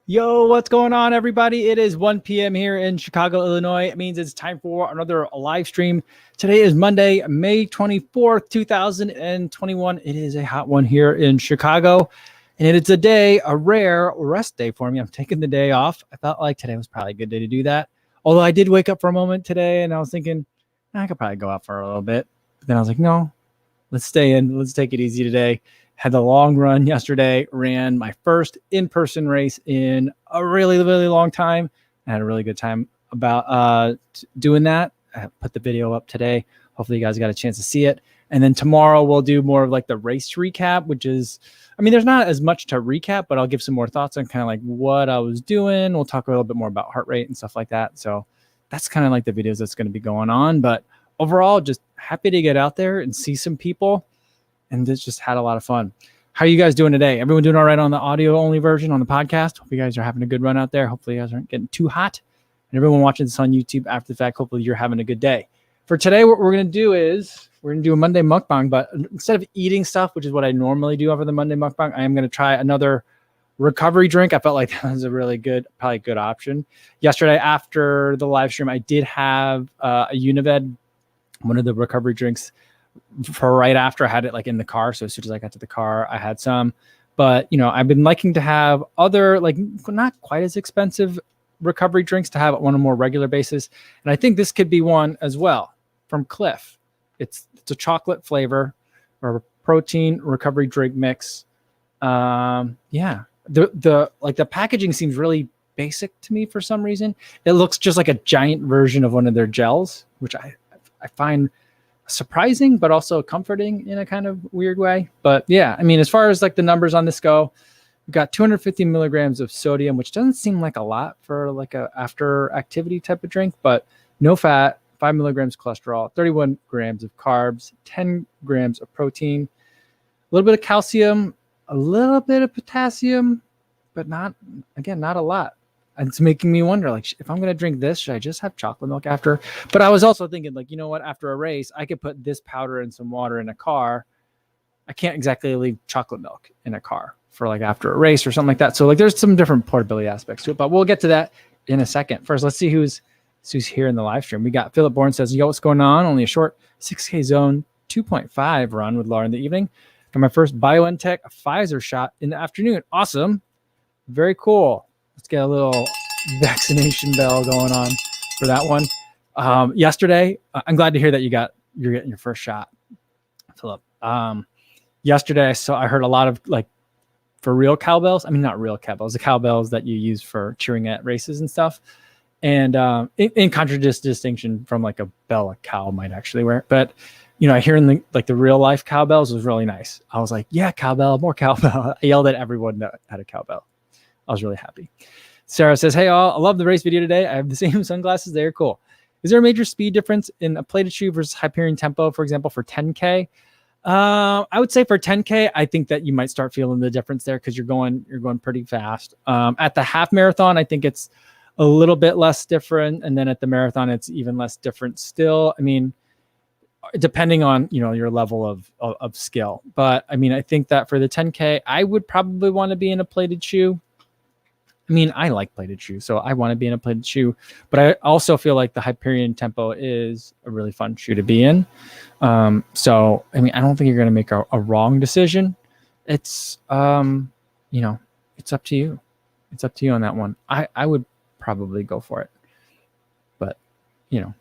Yo, what's going on, everybody? It is 1 p.m. here in Chicago, Illinois. It means it's time for another live stream. Today is Monday, May 24th, 2021. It is a hot one here in Chicago, and it is a rare rest day for me. I'm taking the day off. I felt like today was probably a good day to do that. Although I did wake up for a moment today, and I was thinking, I could probably go out for a little bit. But then I was like, no, let's stay in. Let's take it easy today. Had the long run yesterday, ran my first in-person race in a really, really long time. I had a really good time about doing that. I put the video up today. Hopefully you guys got a chance to see it. And then tomorrow we'll do more of like the race recap, which is, there's not as much to recap, but I'll give some more thoughts on kind of like what I was doing. We'll talk a little bit more about heart rate and stuff like that. So that's kind of like the videos that's going to be going on. But overall, just happy to get out there and see some people. And this just had a lot of fun. How are you guys doing today? Everyone doing all right on the audio only version on the podcast? Hope you guys are having a good run out there. Hopefully you guys aren't getting too hot. And everyone watching this on YouTube after the fact, hopefully you're having a good day. For today, what we're going to do is we're going to do a Monday Mukbang, but instead of eating stuff, which is what I normally do over the Monday Mukbang, I am going to try another recovery drink. I felt like that was a really good, probably good option. Yesterday after the live stream, I did have a Unived, one of the recovery drinks, for right after. I had it like in the car. So as soon as I got to the car, I had some. But, I've been liking to have other, like, not quite as expensive recovery drinks to have on a more regular basis. And I think this could be one as well from Clif. It's a chocolate flavor or a protein recovery drink mix. The packaging seems really basic to me for some reason. It looks just like a giant version of one of their gels, which I find surprising, but also comforting in a kind of weird way. But yeah, as far as like the numbers on this go, we've got 250 milligrams of sodium, which doesn't seem like a lot for like a after activity type of drink, but no fat, 5 milligrams cholesterol, 31 grams of carbs, 10 grams of protein, a little bit of calcium, a little bit of potassium, but not a lot. And it's making me wonder, like, if I'm going to drink this, should I just have chocolate milk after? But I was also thinking, like, you know what? After a race, I could put this powder and some water in a car. I can't exactly leave chocolate milk in a car for like after a race or something like that. So like, there's some different portability aspects to it, but we'll get to that in a second. First, let's see who's here in the live stream. We got Philip Bourne says, yo, what's going on? Only a short 6K zone 2.5 run with Laura in the evening. Got my first BioNTech Pfizer shot in the afternoon. Awesome. Very cool. Let's get a little vaccination bell going on for that one. Yesterday, I'm glad to hear that you're getting your first shot, Philip. Yesterday, I heard a lot of like for real cowbells. Not real cowbells, the cowbells that you use for cheering at races and stuff. And in contradistinction from like a bell a cow might actually wear. But hearing the real life cowbells was really nice. I was like, yeah, cowbell, more cowbell. I yelled at everyone that had a cowbell. I was really happy. Sarah says, hey, all, I love the race video today. I have the same sunglasses. They're cool. Is there a major speed difference in a plated shoe versus Hyperion Tempo, for example, for 10K? I would say for 10K, I think that you might start feeling the difference there because you're going pretty fast. At the half marathon, I think it's a little bit less different. And then at the marathon, it's even less different still. Depending on, your level of skill. But I think that for the 10K, I would probably want to be in a plated shoe. I like plated shoes, so I want to be in a plated shoe, but I also feel like the Hyperion Tempo is a really fun shoe to be in. I don't think you're going to make a wrong decision. It's, it's up to you. It's up to you on that one. I would probably go for it, but you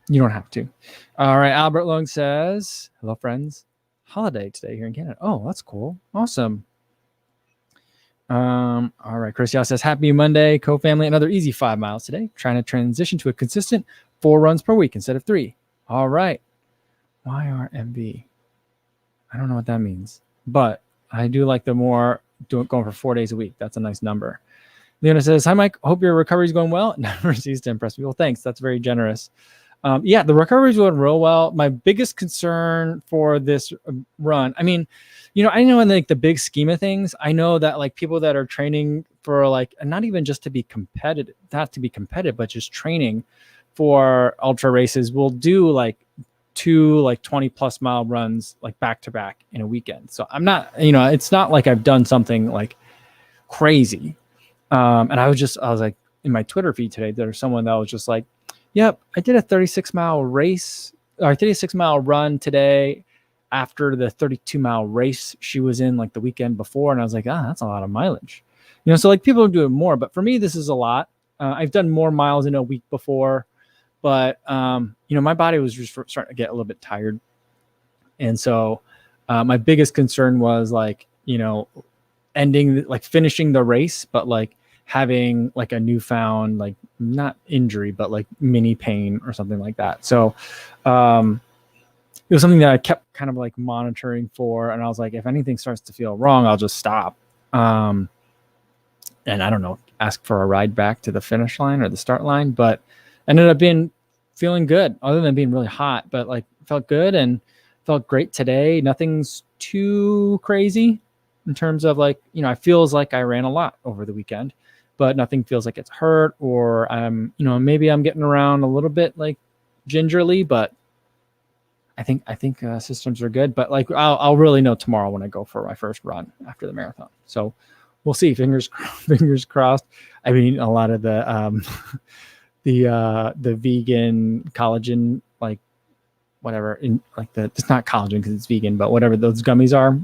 don't have to. All right. Albert Long says, hello friends, holiday today here in Canada. Oh, that's cool. Awesome. All right. Chris Yao says, happy Monday, co-family. Another easy 5 miles today. Trying to transition to a consistent 4 runs per week instead of 3. All right. YRMB. I don't know what that means, but I do like the more going for 4 days a week. That's a nice number. Leona says, hi, Mike. Hope your recovery is going well. Never cease to impress people. Thanks. That's very generous. The recovery is going real well. My biggest concern for this run, I know in like the big scheme of things, I know that like people that are training for like, not even just to be competitive, not to be competitive, but just training for ultra races will do like 2 like 20 plus mile runs like back to back in a weekend. So I'm not, it's not like I've done something like crazy. And I was like, in my Twitter feed today, there's someone that was just like, yep, I did a 36-mile race or 36-mile run today after the 32-mile race she was in like the weekend before. And I was like, that's a lot of mileage. So like people are doing more, but for me, this is a lot. I've done more miles in a week before, but my body was just starting to get a little bit tired. And so my biggest concern was like, finishing the race, but like having like a newfound, like not injury, but like mini pain or something like that. So it was something that I kept kind of like monitoring for. And I was like, if anything starts to feel wrong, I'll just stop. And I don't know, ask for a ride back to the finish line or the start line, but ended up feeling good other than being really hot, but like felt good and felt great today. Nothing's too crazy in terms of like, it feels like I ran a lot over the weekend, but nothing feels like it's hurt or maybe I'm getting around a little bit like gingerly, but I think systems are good, but like I'll really know tomorrow when I go for my first run after the marathon. So we'll see. Fingers crossed. I've been eating a lot of the the vegan collagen, like whatever, in like it's not collagen because it's vegan, but whatever those gummies are.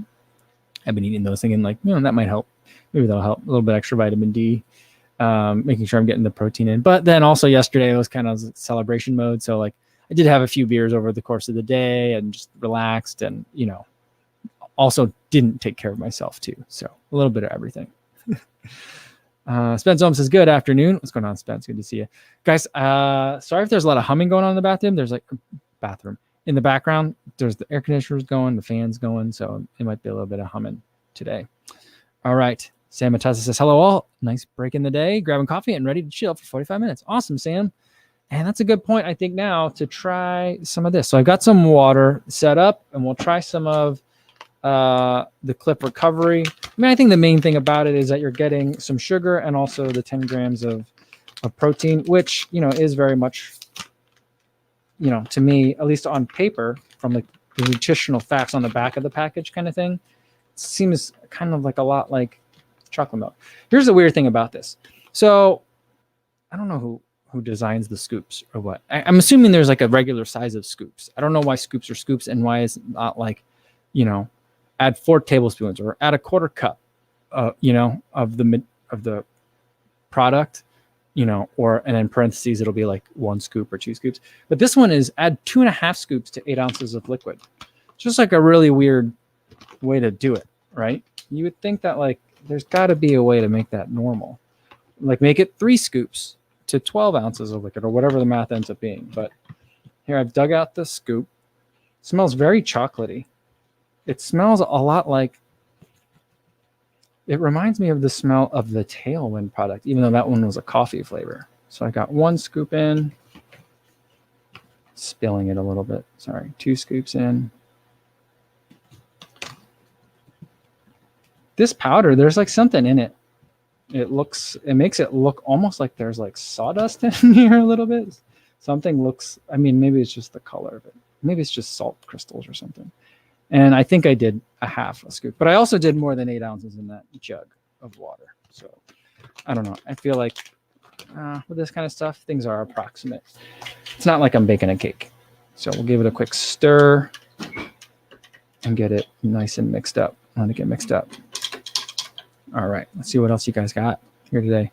I've been eating those, thinking like, that might help. Maybe that'll help. A little bit extra vitamin D, making sure I'm getting the protein in. But then also yesterday it was kind of celebration mode, so like I did have a few beers over the course of the day and just relaxed, and also didn't take care of myself too. So a little bit of everything. Spence Holmes says, good afternoon. What's going on, Spence? Good to see you guys. Sorry if there's a lot of humming going on in the bathroom. There's like bathroom in the background. There's the air conditioners going, the fans going. So it might be a little bit of humming today. All right. Sam Matassa says, hello all. Nice break in the day. Grabbing coffee and ready to chill for 45 minutes. Awesome, Sam. And that's a good point, I think, now to try some of this. So I've got some water set up, and we'll try some of the Clif Recovery. I think the main thing about it is that you're getting some sugar and also the 10 grams of protein, which, is very much, to me, at least on paper, from the nutritional facts on the back of the package kind of thing, seems kind of like a lot like chocolate milk. Here's the weird thing about this. So I don't know who designs the scoops or what. I'm assuming there's like a regular size of scoops. I don't know why scoops are scoops and why it's not like, add 4 tablespoons or add a quarter cup, of the product, or, and in parentheses, it'll be like 1 scoop or 2 scoops. But this one is add 2.5 scoops to 8 ounces of liquid. Just like a really weird way to do it, right? You would think that like, there's gotta be a way to make that normal. Like make it 3 scoops to 12 ounces of liquid or whatever the math ends up being. But here I've dug out the scoop. It smells very chocolatey. It smells a lot like, it reminds me of the smell of the Tailwind product, even though that one was a coffee flavor. So I got 1 scoop in, spilling it a little bit. Sorry, 2 scoops in. This powder, there's like something in it. It makes it look almost like there's like sawdust in here a little bit. Something looks, maybe it's just the color of it. Maybe it's just salt crystals or something. And I think I did a half a scoop, but I also did more than 8 ounces in that jug of water. So I don't know. I feel like with this kind of stuff, things are approximate. It's not like I'm baking a cake. So we'll give it a quick stir and get it nice and mixed up. Let it get mixed up. All right, let's see what else you guys got here today.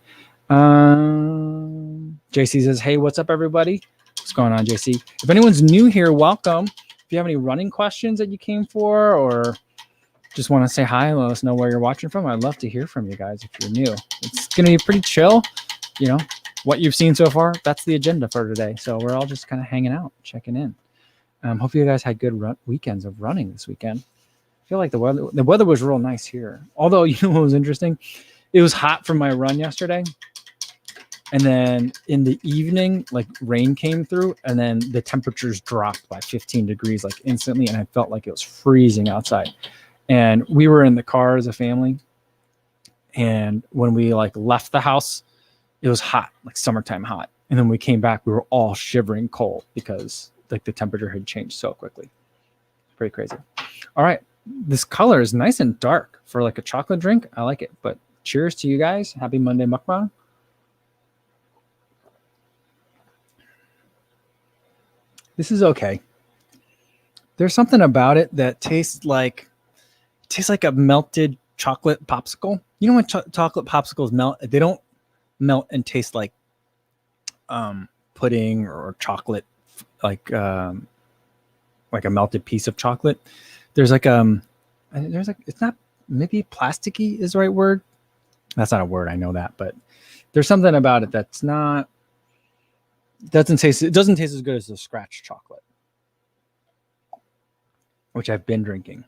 JC says, hey, what's up, everybody? What's going on, JC? If anyone's new here, welcome. If you have any running questions that you came for or just want to say hi, let us know where you're watching from. I'd love to hear from you guys if you're new. It's going to be pretty chill. What you've seen so far, that's the agenda for today. So we're all just kind of hanging out, checking in. Hope you guys had good weekends of running this weekend. I feel like the weather was real nice here. Although, what was interesting? It was hot from my run yesterday. And then in the evening, like rain came through and then the temperatures dropped by 15 degrees like instantly. And I felt like it was freezing outside. And we were in the car as a family. And when we like left the house, it was hot, like summertime hot. And then we came back, we were all shivering cold because like the temperature had changed so quickly. Pretty crazy. All right. This color is nice and dark for like a chocolate drink. I like it, but cheers to you guys. Happy Monday Mukbang. This is okay. There's something about it that tastes like a melted chocolate popsicle. You know when chocolate popsicles melt, they don't melt and taste like pudding or chocolate, like a melted piece of chocolate. There's it's not, maybe plasticky is the right word. That's not a word, I know that, but there's something about it that's not, it doesn't taste as good as the scratch chocolate, which I've been drinking.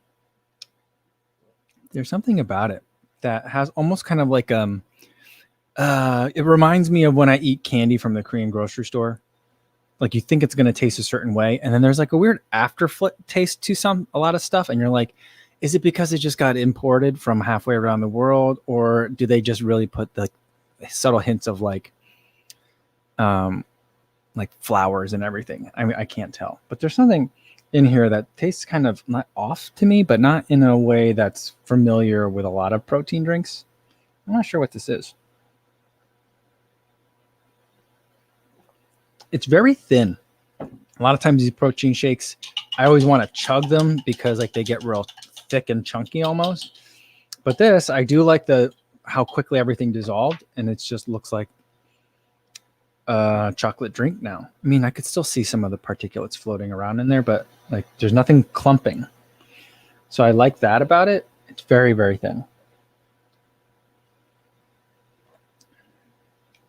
There's something about it that has almost kind of like it reminds me of when I eat candy from the Korean grocery store. Like you think it's going to taste a certain way, and then there's like a weird taste to a lot of stuff, and you're like, is it because it just got imported from halfway around the world, or do they just really put the subtle hints of like flowers and everything? I mean, I can't tell, but there's something in here that tastes kind of not off to me, but not in a way that's familiar with a lot of protein drinks. I'm not sure what this is. It's very thin. A lot of times these protein shakes, I always want to chug them because like they get real thick and chunky almost. But this, I do like how quickly everything dissolved, and it just looks like a chocolate drink now. I mean, I could still see some of the particulates floating around in there, but like there's nothing clumping. So I like that about it. It's very, very thin.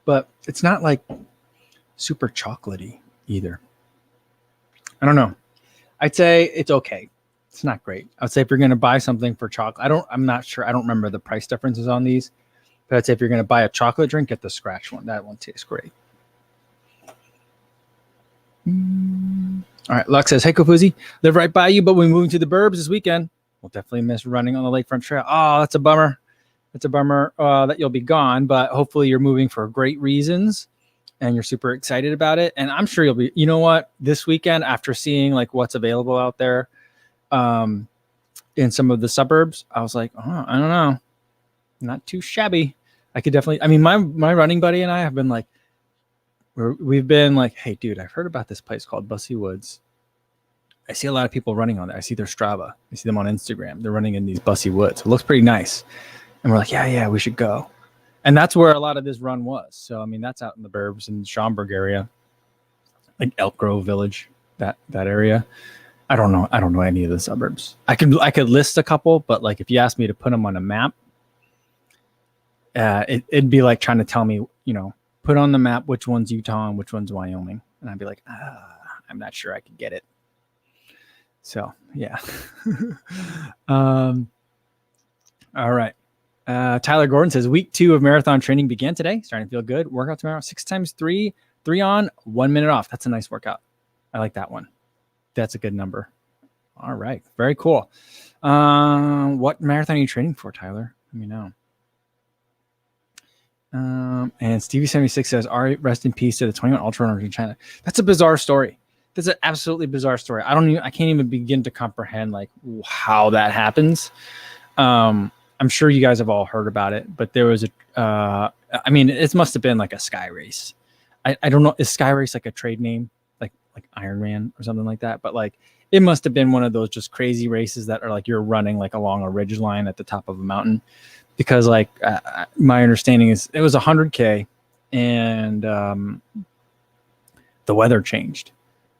But it's not like super chocolatey either. I don't know. I'd say it's okay. It's not great. I would say if you're going to buy something for chocolate, I'm not sure. I don't remember the price differences on these, but I'd say if you're going to buy a chocolate drink, get the scratch one. That one tastes great. All right. Lux says, hey, Kofuzi, live right by you, but we're moving to the burbs this weekend. We'll definitely miss running on the lakefront trail. Oh, that's a bummer. It's a bummer that you'll be gone, but hopefully you're moving for great reasons and you're super excited about it. And I'm sure you'll be, you know what, this weekend, after seeing like what's available out there in some of the suburbs, I was like, oh, I don't know. Not too shabby. I could definitely, I mean, my running buddy and I have been like, we've been like, hey, dude, I've heard about this place called Bussy Woods. I see a lot of people running on there. I see their Strava. I see them on Instagram. They're running in these Bussy Woods. It looks pretty nice. And we're like, yeah, we should go. And that's where a lot of this run was. So, I mean, that's out in the burbs in the Schaumburg area, like Elk Grove Village, that area. I don't know any of the suburbs. I could list a couple, but like if you asked me to put them on a map, it'd be like trying to tell me, you know, put on the map which one's Utah and which one's Wyoming. And I'd be like, I'm not sure I could get it. So, yeah. All right. Tyler Gordon says, week 2 of marathon training began today. Starting to feel good. Workout tomorrow. 6 times 3, 3 on, 1 minute off. That's a nice workout. I like that one. That's a good number. All right. Very cool. What marathon are you training for, Tyler? Let me know. And Stevie76 says, all right, rest in peace to the 21 ultra runners in China. That's a bizarre story. That's an absolutely bizarre story. I can't even begin to comprehend like how that happens. I'm sure you guys have all heard about it, but there was I mean, it must have been like a sky race. I don't know. Is sky race like a trade name, like Ironman or something like that? But like, it must have been one of those just crazy races that are like, you're running like along a ridge line at the top of a mountain. Because like my understanding is it was 100K and the weather changed.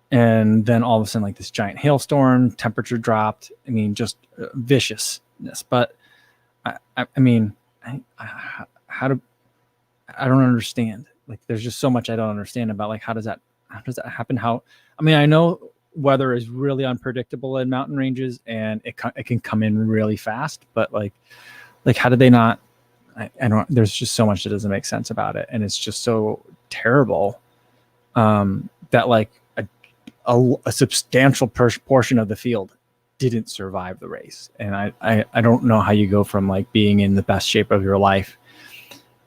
And then all of a sudden, like this giant hailstorm, temperature dropped. I mean, just viciousness. But I mean, I don't understand. Like, there's just so much I don't understand about like, how does that happen? I mean, I know weather is really unpredictable in mountain ranges and it can come in really fast, but like how did they not, I don't, there's just so much that doesn't make sense about it. And it's just so terrible that like a substantial portion of the field didn't survive the race. And I don't know how you go from like being in the best shape of your life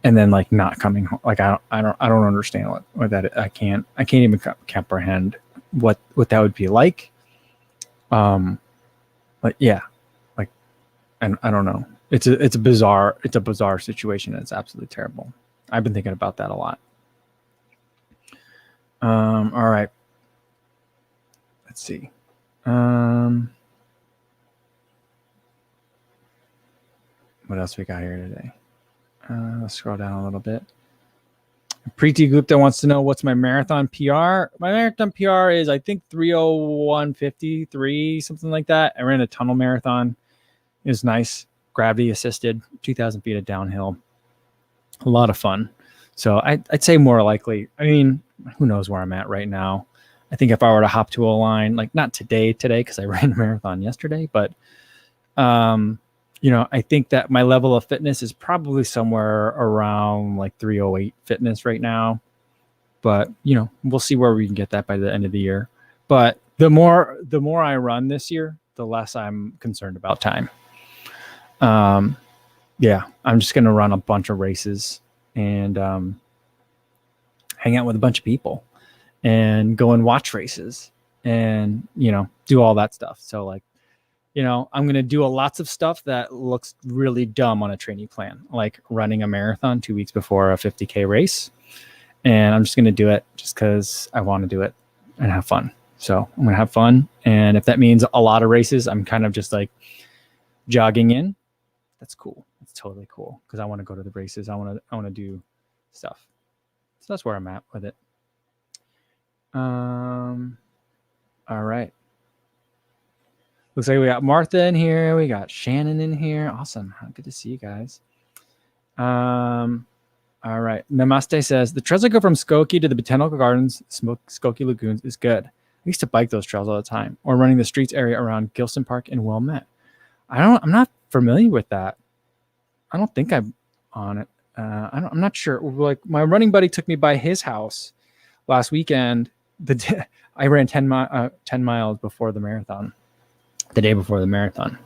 and then like not coming home. Like I don't understand what that is. I can't even comprehend what that would be like. But yeah, like, and I don't know. it's a bizarre situation. It's absolutely terrible. I've been thinking about that a lot. All right. Let's see. What else we got here today? Let's scroll down a little bit. Preeti Gupta wants to know what's my marathon PR. My marathon PR is, I think, 3:01:53, something like that. I ran a tunnel marathon. It was nice, gravity assisted, 2,000 feet of downhill. A lot of fun. So I'd say more likely. I mean, who knows where I'm at right now? I think if I were to hop to a line, like not today, because I ran a marathon yesterday, but I think that my level of fitness is probably somewhere around like 308 fitness right now. But, we'll see where we can get that by the end of the year. But the more I run this year, the less I'm concerned about time. I'm just going to run a bunch of races and hang out with a bunch of people and go and watch races and, do all that stuff. So like, I'm going to do lots of stuff that looks really dumb on a training plan, like running a marathon 2 weeks before a 50K race. And I'm just going to do it just because I want to do it and have fun. So I'm going to have fun. And if that means a lot of races, I'm kind of just like jogging in. That's cool. It's totally cool because I want to go to the races. I want to do stuff. So that's where I'm at with it. All right. Looks like we got Martha in here. We got Shannon in here. Awesome. Good to see you guys. All right. Namaste says, the trails that go from Skokie to the Botanical Gardens, Skokie Lagoons is good. I used to bike those trails all the time, or running the streets area around Gilson Park and Wilmette. I'm not familiar with that. I don't think I'm on it. I'm not sure. Like my running buddy took me by his house last weekend. I ran 10 miles before the marathon. The day before the marathon.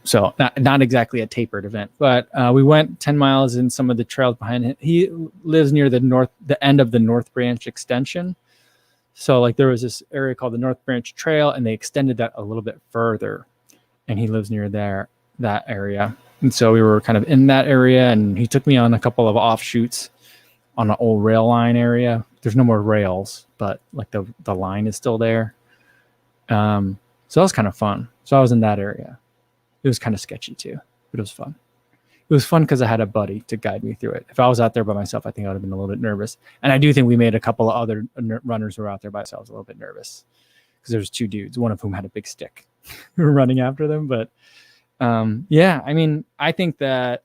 So not exactly a tapered event, but we went 10 miles in some of the trails behind him. He lives near the end of the North Branch extension. So like there was this area called the North Branch Trail and they extended that a little bit further and he lives near that area. And so we were kind of in that area and he took me on a couple of offshoots on an old rail line area. There's no more rails, but like the line is still there. So that was kind of fun. So I was in that area. It was kind of sketchy too, but it was fun. It was fun because I had a buddy to guide me through it. If I was out there by myself, I think I would have been a little bit nervous. And I do think we made a couple of other runners who were out there by themselves a little bit nervous because there was two dudes, one of whom had a big stick. We were running after them. But I think that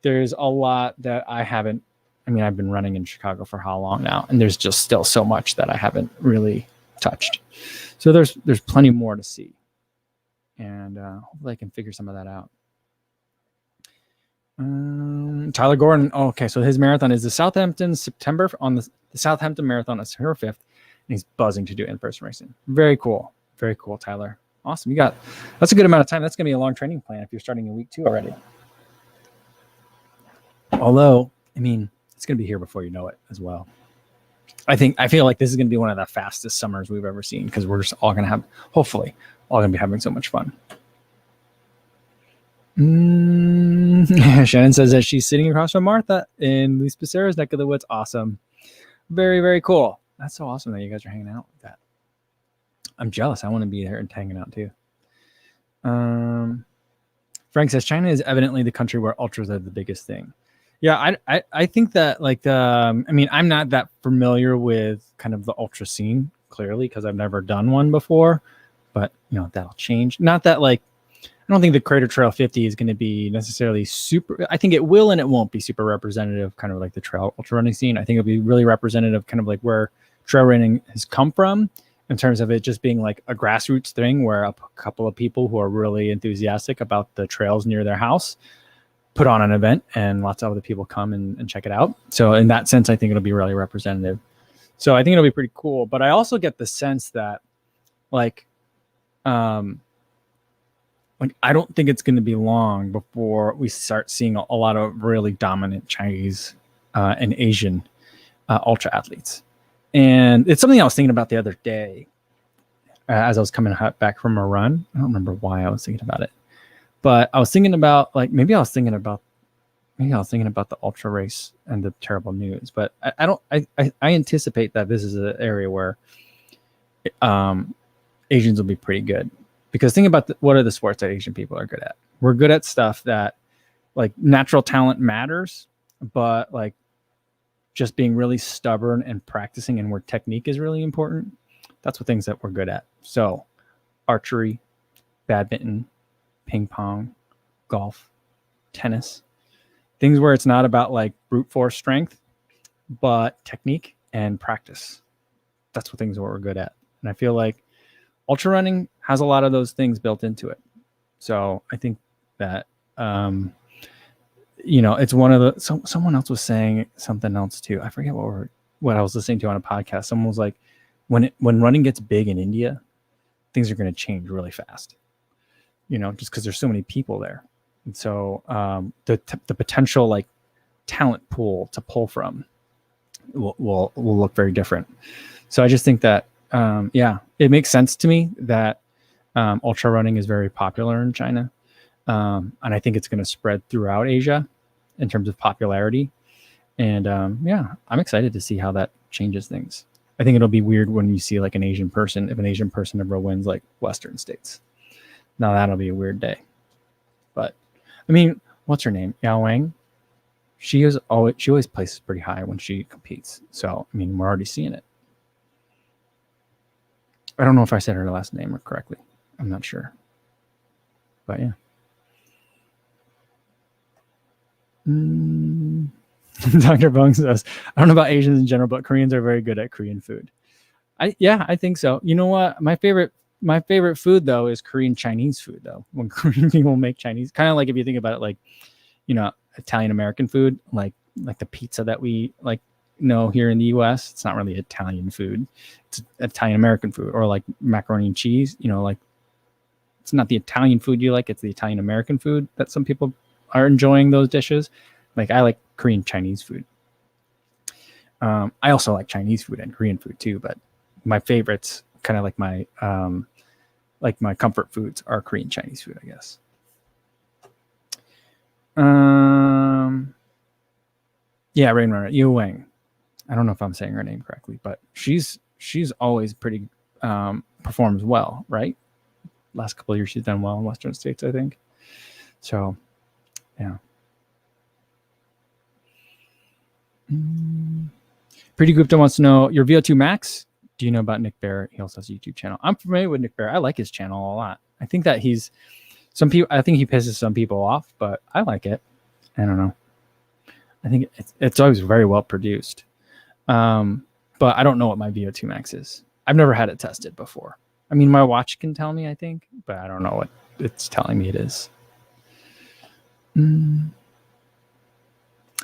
there's a lot that I've been running in Chicago for how long now? And there's just still so much that I haven't really touched. So there's plenty more to see. And hopefully I can figure some of that out. Tyler Gordon. Oh, okay, so his marathon is the Southampton September on the Southampton Marathon is September 5th. And he's buzzing to do in-person racing. Very cool. Very cool, Tyler. Awesome. That's a good amount of time. That's going to be a long training plan if you're starting in week 2 already. Although, it's going to be here before you know it as well. I feel like this is going to be one of the fastest summers we've ever seen because we're just all going to be having so much fun. Shannon says that she's sitting across from Martha in Luis Becerra's neck of the woods. Awesome. Very, very cool. That's so awesome that you guys are hanging out with that. I'm jealous. I want to be there and hanging out too. Frank says China is evidently the country where ultras are the biggest thing. Yeah, I think that I'm not that familiar with kind of the ultra scene clearly because I've never done one before, but that'll change. Not that I don't think the Crater Trail 50 is going to be necessarily super. I think it will and it won't be super representative, kind of like the trail ultra running scene. I think it'll be really representative, kind of like where trail running has come from in terms of it just being like a grassroots thing where a couple of people who are really enthusiastic about the trails near their house put on an event and lots of other people come and check it out. So in that sense, I think it'll be really representative. So I think it'll be pretty cool. But I also get the sense that I don't think it's going to be long before we start seeing a lot of really dominant Chinese and Asian ultra athletes. And it's something I was thinking about the other day as I was coming back from a run. I don't remember why I was thinking about it. But I was thinking about like maybe I was thinking about the ultra race and the terrible news. But I don't I anticipate that this is an area where Asians will be pretty good, because think about what are the sports that Asian people are good at. We're good at stuff that like natural talent matters, but like just being really stubborn and practicing, and where technique is really important. That's what things that we're good at. So archery, badminton, ping pong, golf, tennis, things where it's not about like brute force strength, but technique and practice. That's what things that we're good at. And I feel like ultra running has a lot of those things built into it. So I think that, it's one of the, someone else was saying something else too. I forget what I was listening to on a podcast. Someone was like, when running gets big in India, things are going to change really fast, just because there's so many people there. And so the potential like talent pool to pull from will look very different. So I just think that, it makes sense to me that ultra running is very popular in China. And I think it's going to spread throughout Asia in terms of popularity. And I'm excited to see how that changes things. I think it'll be weird when you see like if an Asian person ever wins like Western states. Now that'll be a weird day. But I mean, what's her name? Yao Wang. She always places pretty high when she competes. So I mean, we're already seeing it. I don't know if I said her last name correctly. I'm not sure. But yeah. Dr. Bung says, I don't know about Asians in general, but Koreans are very good at Korean food. I think so. You know what? My favorite food though is Korean Chinese food though. When Korean people make Chinese, kind of like if you think about it, like, Italian American food, like the pizza that we like know here in the US, it's not really Italian food. It's Italian American food, or like macaroni and cheese, like it's not the Italian food you like, it's the Italian American food that some people are enjoying those dishes. Like I like Korean Chinese food. I also like Chinese food and Korean food too, but my favorites, kind of like my comfort foods, are Korean Chinese food, I guess. Rain Runner, Yu Wang. I don't know if I'm saying her name correctly, but she's always pretty performs well, right? Last couple of years she's done well in Western states, I think. So, yeah. Pretty Gupta wants to know your VO2 max. Do you know about Nick Bear? He also has a YouTube channel. I'm familiar with Nick Bear. I like his channel a lot. I think that he pisses some people off, but I like it. I don't know. I think it's always very well produced. But I don't know what my VO2 max is. I've never had it tested before. I mean, my watch can tell me, I think, but I don't know what it's telling me it is.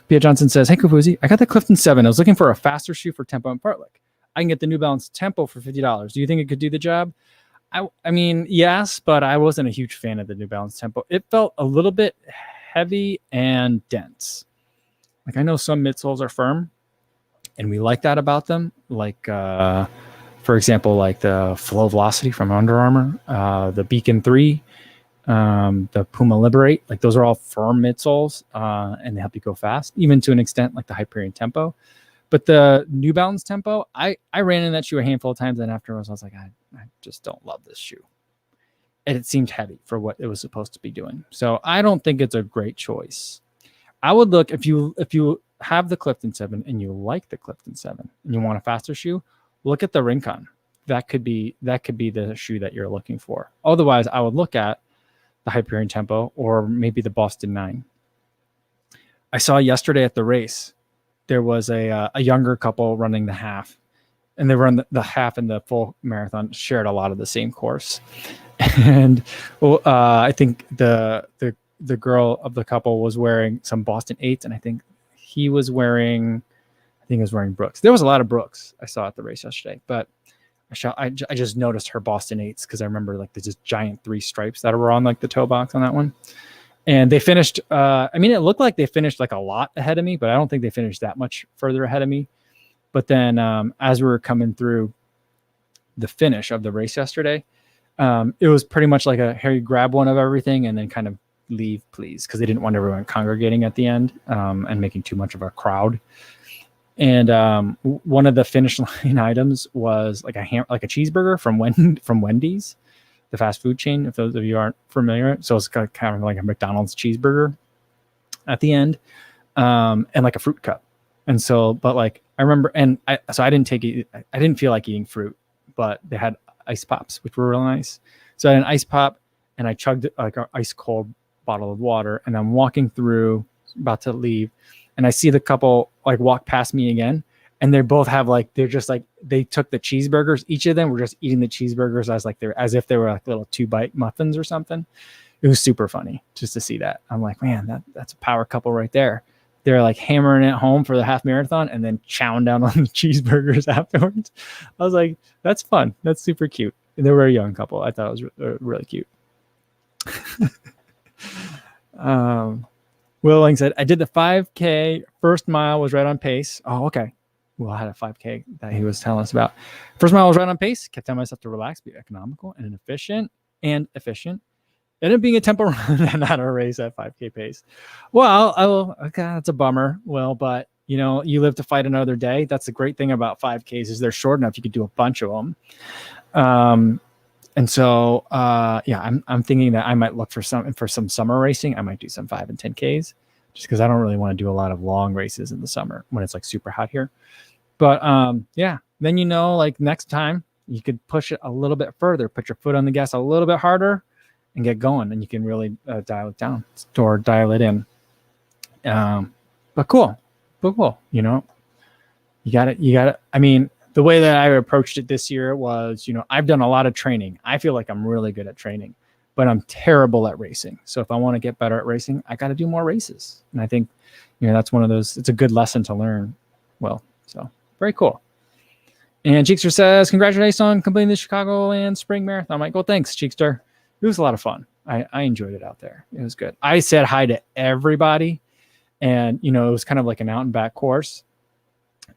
Pia Johnson says, hey, Kafuzi, I got the Clifton 7. I was looking for a faster shoe for tempo and fartlek. I can get the New Balance Tempo for $50. Do you think it could do the job? I mean, yes, but I wasn't a huge fan of the New Balance Tempo. It felt a little bit heavy and dense. Like, I know some midsoles are firm, and we like that about them. Like, for example, like the Flow Velocity from Under Armour, the Beacon 3, the Puma Liberate. Like, those are all firm midsoles, and they help you go fast, even to an extent like the Hyperion Tempo. But the New Balance Tempo, I ran in that shoe a handful of times, and afterwards I was like, I just don't love this shoe. And it seemed heavy for what it was supposed to be doing. So I don't think it's a great choice. I would look, if you have the Clifton 7 and you like the Clifton 7 and you want a faster shoe, look at the Rincon. That could be the shoe that you're looking for. Otherwise, I would look at the Hyperion Tempo or maybe the Boston 9. I saw yesterday at the race, there was a younger couple running the half, and they run the half and the full marathon shared a lot of the same course. And I think the girl of the couple was wearing some Boston 8s, and I think he was wearing Brooks. There was a lot of Brooks I saw at the race yesterday, but I just noticed her Boston 8s because I remember like there's just giant 3 stripes that were on like the toe box on that one. And they finished, it looked like they finished like a lot ahead of me, but I don't think they finished that much further ahead of me. But then as we were coming through the finish of the race yesterday, it was pretty much like a Harry grab one of everything and then kind of leave, please, because they didn't want everyone congregating at the end and making too much of a crowd. And one of the finish line items was like a cheeseburger from Wendy's, the fast food chain, if those of you aren't familiar. So it's kind of like a McDonald's cheeseburger at the end, and like a fruit cup. And so, but like I remember, I didn't feel like eating fruit, but they had ice pops, which were real nice. So I had an ice pop, and I chugged like an ice cold bottle of water, and I'm walking through, about to leave, and I see the couple like walk past me again, and they both have like, they're just like, they took the cheeseburgers. Each of them were just eating the cheeseburgers as if they were like little 2-bite muffins or something. It was super funny just to see that. I'm like, man, that's a power couple right there. They're like hammering it home for the half marathon and then chowing down on the cheeseburgers afterwards. I was like, that's fun. That's super cute. And they were a young couple. I thought it was really cute. Will Lang said, I did the 5K. First mile was right on pace. Oh, okay. Will had a 5K that he was telling us about. First mile was right on pace. Kept telling myself to relax, be economical and efficient. Ended up being a tempo run and not a race at 5K pace. Well, okay, that's a bummer. Well, but you know, you live to fight another day. That's the great thing about 5Ks is they're short enough. You could do a bunch of them. And so, I'm thinking that I might look for some summer racing. I might do some 5 and 10Ks just because I don't really want to do a lot of long races in the summer when it's like super hot here. But then, you know, like next time you could push it a little bit further, put your foot on the gas a little bit harder and get going, and you can really dial it down or dial it in. But cool. You know, you got it. I mean, the way that I approached it this year was, you know, I've done a lot of training. I feel like I'm really good at training, but I'm terrible at racing. So if I want to get better at racing, I got to do more races. And I think, you know, that's one of those, it's a good lesson to learn. Well, so very cool. And Cheekster says, congratulations on completing the Chicagoland Spring Marathon. I'm like, well, thanks, Cheekster. It was a lot of fun. I enjoyed it out there. It was good. I said hi to everybody. And, you know, it was kind of like an out and back course.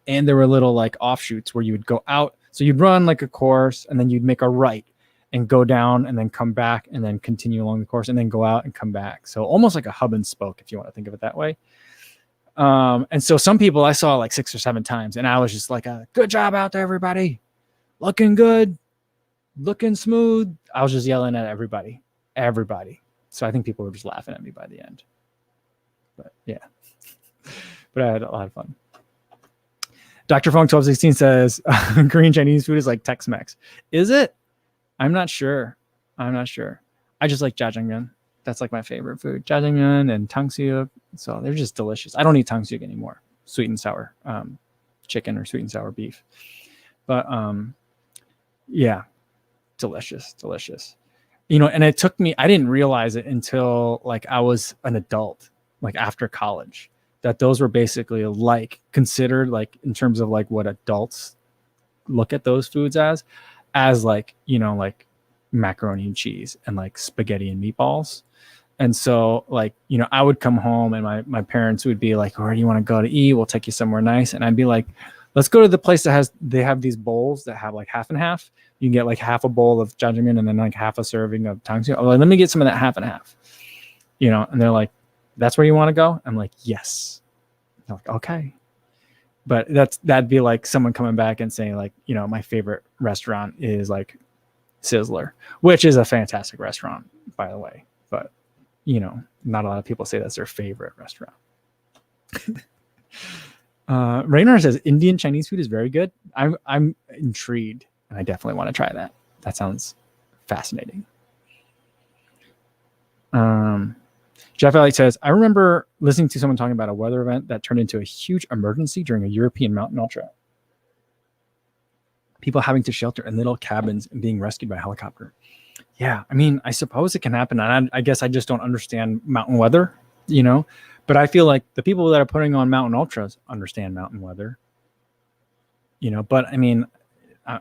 And there were little like offshoots where you would go out. So you'd run like a course and then you'd make a right and go down and then come back and then continue along the course and then go out and come back. So almost like a hub and spoke, if you want to think of it that way. And so some people I saw like 6 or 7 times, and I was just like, good job out there, everybody. Looking good, looking smooth. I was just yelling at everybody. So I think people were just laughing at me by the end. But yeah, but I had a lot of fun. Dr. Funk 1216 says Korean Chinese food is like Tex-Mex. Is it? I'm not sure. I just like jjajangmyeon. That's like my favorite food. Jjajangmyeon and 탕수육. So they're just delicious. I don't eat 탕수육 anymore. Sweet and sour chicken or sweet and sour beef. But yeah, delicious. You know, and it took me, I didn't realize it until like I was an adult, like after college, that those were basically like considered like in terms of like what adults look at those foods as like, you know, like macaroni and cheese and like spaghetti and meatballs. And so like, you know, I would come home and my parents would be like, where do you want to go to eat? We'll take you somewhere nice. And I'd be like, let's go to the place that they have these bowls that have like half and half. You can get like half a bowl of jjajangmyeon and then like half a serving of 탕수육. I'm like, let me get some of that half and half, you know? And they're like, that's where you want to go? I'm like, yes. They're like, okay. But that'd be like someone coming back and saying like, you know, my favorite restaurant is like Sizzler, which is a fantastic restaurant, by the way. But, you know, not a lot of people say that's their favorite restaurant. Raynar says Indian Chinese food is very good. I'm intrigued, and I definitely want to try that. That sounds fascinating. Jeff Elliott says, I remember listening to someone talking about a weather event that turned into a huge emergency during a European mountain ultra. People having to shelter in little cabins and being rescued by helicopter. Yeah, I mean, I suppose it can happen. And I guess I just don't understand mountain weather, you know, but I feel like the people that are putting on mountain ultras understand mountain weather, you know, but I mean,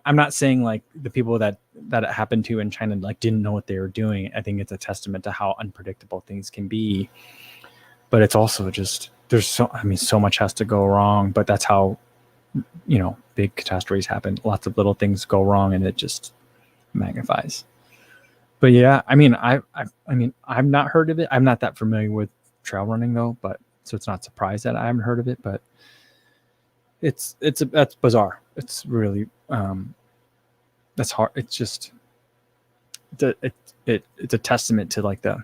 I'm not saying like the people that it happened to in China like didn't know what they were doing. I think it's a testament to how unpredictable things can be, but it's also just so much has to go wrong, but that's how, you know, big catastrophes happen. Lots of little things go wrong and it just magnifies. But yeah, I mean, I mean, I've not heard of it. I'm not that familiar with trail running though, but so it's not surprised that I haven't heard of it. But that's bizarre. It's really that's hard. It's just it's a testament to like the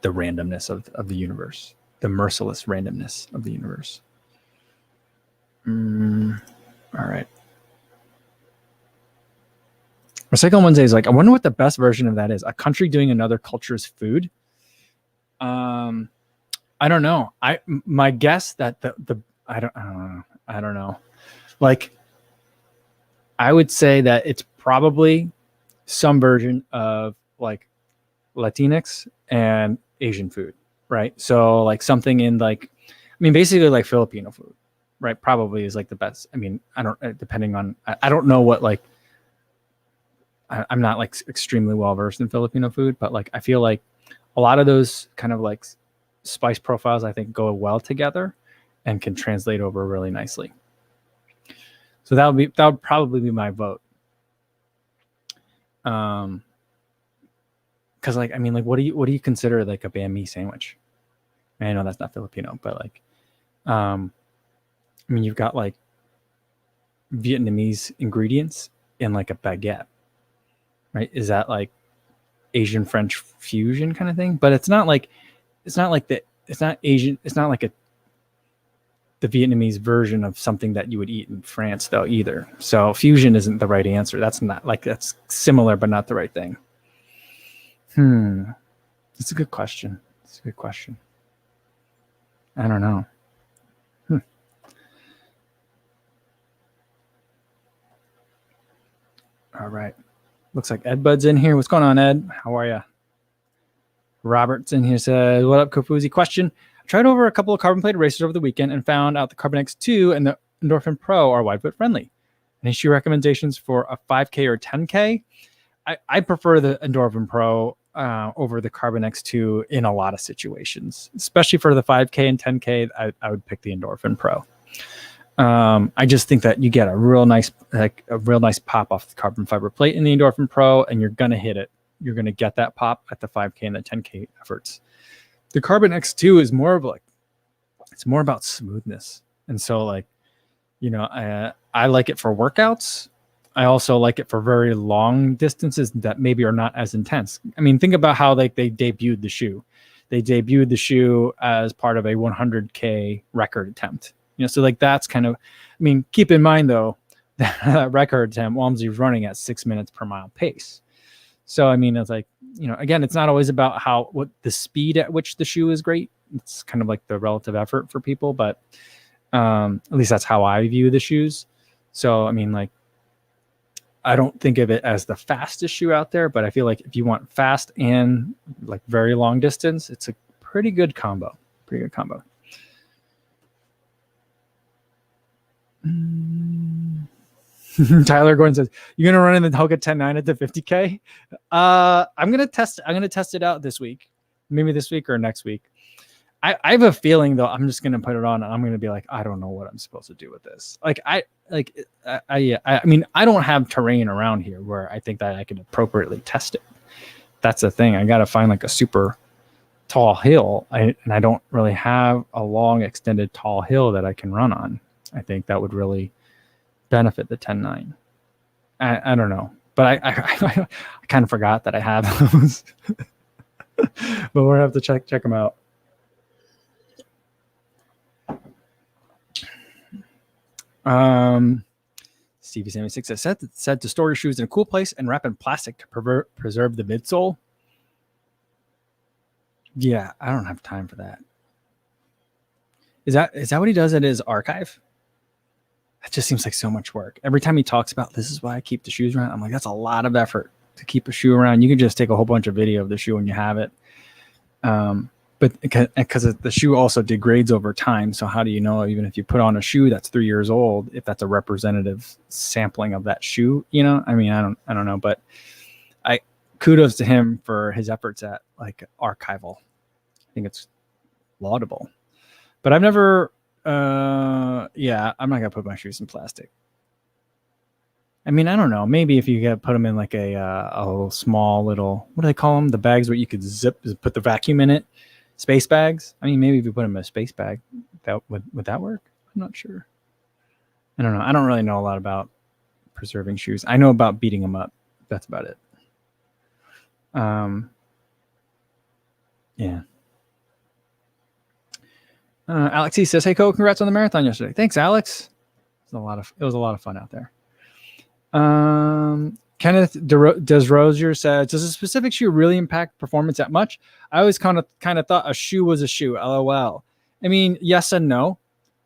randomness of the universe, the merciless randomness of the universe. All right. Recycle Wednesday is like, I wonder what the best version of that is. A country doing another culture's food. I don't know. My guess that the I don't know. I don't know. Like, I would say that it's probably some version of like Latinx and Asian food, right? So like something in like, I mean, basically like Filipino food, right? Probably is like the best. I mean, I don't, depending on, I don't know what like, I'm not like extremely well versed in Filipino food, but like I feel like a lot of those kind of like spice profiles I think go well together and can translate over really nicely. So that would probably be my vote. Because like, I mean, like what do you consider like a banh mi sandwich? I know that's not Filipino, but like I mean, you've got like Vietnamese ingredients in like a baguette, right? Is that like Asian French fusion kind of thing? But it's not like it's not Asian. It's not like the Vietnamese version of something that you would eat in France though either. So fusion isn't the right answer. That's not like, that's similar but not the right thing. It's a good question. It's a good question. I don't know. All right. Looks like Ed Bud's in here. What's going on, Ed? How are you? Robert's in here, says, what up, Kofuzi? Question. I tried over a couple of carbon plated racers over the weekend and found out the Carbon X2 and the Endorphin Pro are wide foot friendly. Any shoe recommendations for a 5K or 10K? I prefer the Endorphin Pro over the Carbon X2 in a lot of situations, especially for the 5K and 10K. I would pick the Endorphin Pro. I just think that you get a real nice pop off the carbon fiber plate in the Endorphin Pro, and you're gonna hit it. You're gonna get that pop at the 5K and the 10K efforts. The Carbon X2 is more of like, it's more about smoothness, and so like, you know, I like it for workouts. I also like it for very long distances that maybe are not as intense. I mean, think about how like they debuted the shoe. They debuted the shoe as part of a 100K record attempt. You know, so like that's kind of, I mean, keep in mind though, that record attempt, Walmsley's running at 6 minutes per mile pace. So, I mean, it's like, you know, again, it's not always about what the speed at which the shoe is great. It's kind of like the relative effort for people, but at least that's how I view the shoes. So, I mean, like, I don't think of it as the fastest shoe out there, but I feel like if you want fast and like very long distance, it's a pretty good combo. Pretty good combo. Tyler Gordon says, "You're gonna run in the Hoka 10.9 at the 50K." I'm gonna test it out this week, maybe this week or next week. I have a feeling though, I'm just gonna put it on and I'm gonna be like, I don't know what I'm supposed to do with this. Like I mean, I don't have terrain around here where I think that I can appropriately test it. That's the thing. I gotta find like a super tall hill, and I don't really have a long extended tall hill that I can run on. I think that would really benefit the 10.9. I don't know, but I kind of forgot that I have those. But we're gonna have to check them out. Stevie 76 said to store your shoes in a cool place and wrap in plastic to preserve the midsole. Yeah, I don't have time for that. Is that what he does at his archive? It just seems like so much work. Every time he talks about this is why I keep the shoes around, I'm like, that's a lot of effort to keep a shoe around. You can just take a whole bunch of video of the shoe when you have it. But because the shoe also degrades over time. So how do you know, even if you put on a shoe that's 3 years old, if that's a representative sampling of that shoe? You know, I mean, I don't know, but kudos to him for his efforts at like archival. I think it's laudable. But I've never, I'm not gonna put my shoes in plastic. I mean, I don't know. Maybe if you put them in like a little small little, what do they call them? The bags where you could put the vacuum in it. Space bags. I mean, maybe if you put them in a space bag, that would that work? I'm not sure. I don't know. I don't really know a lot about preserving shoes. I know about beating them up. That's about it. Yeah. Alex E says, "Hey, Cole, congrats on the marathon yesterday." Thanks, Alex. It was a lot of fun out there. Kenneth Desrosier says, "Does a specific shoe really impact performance that much? I always kind of thought a shoe was a shoe. LOL. I mean, yes and no.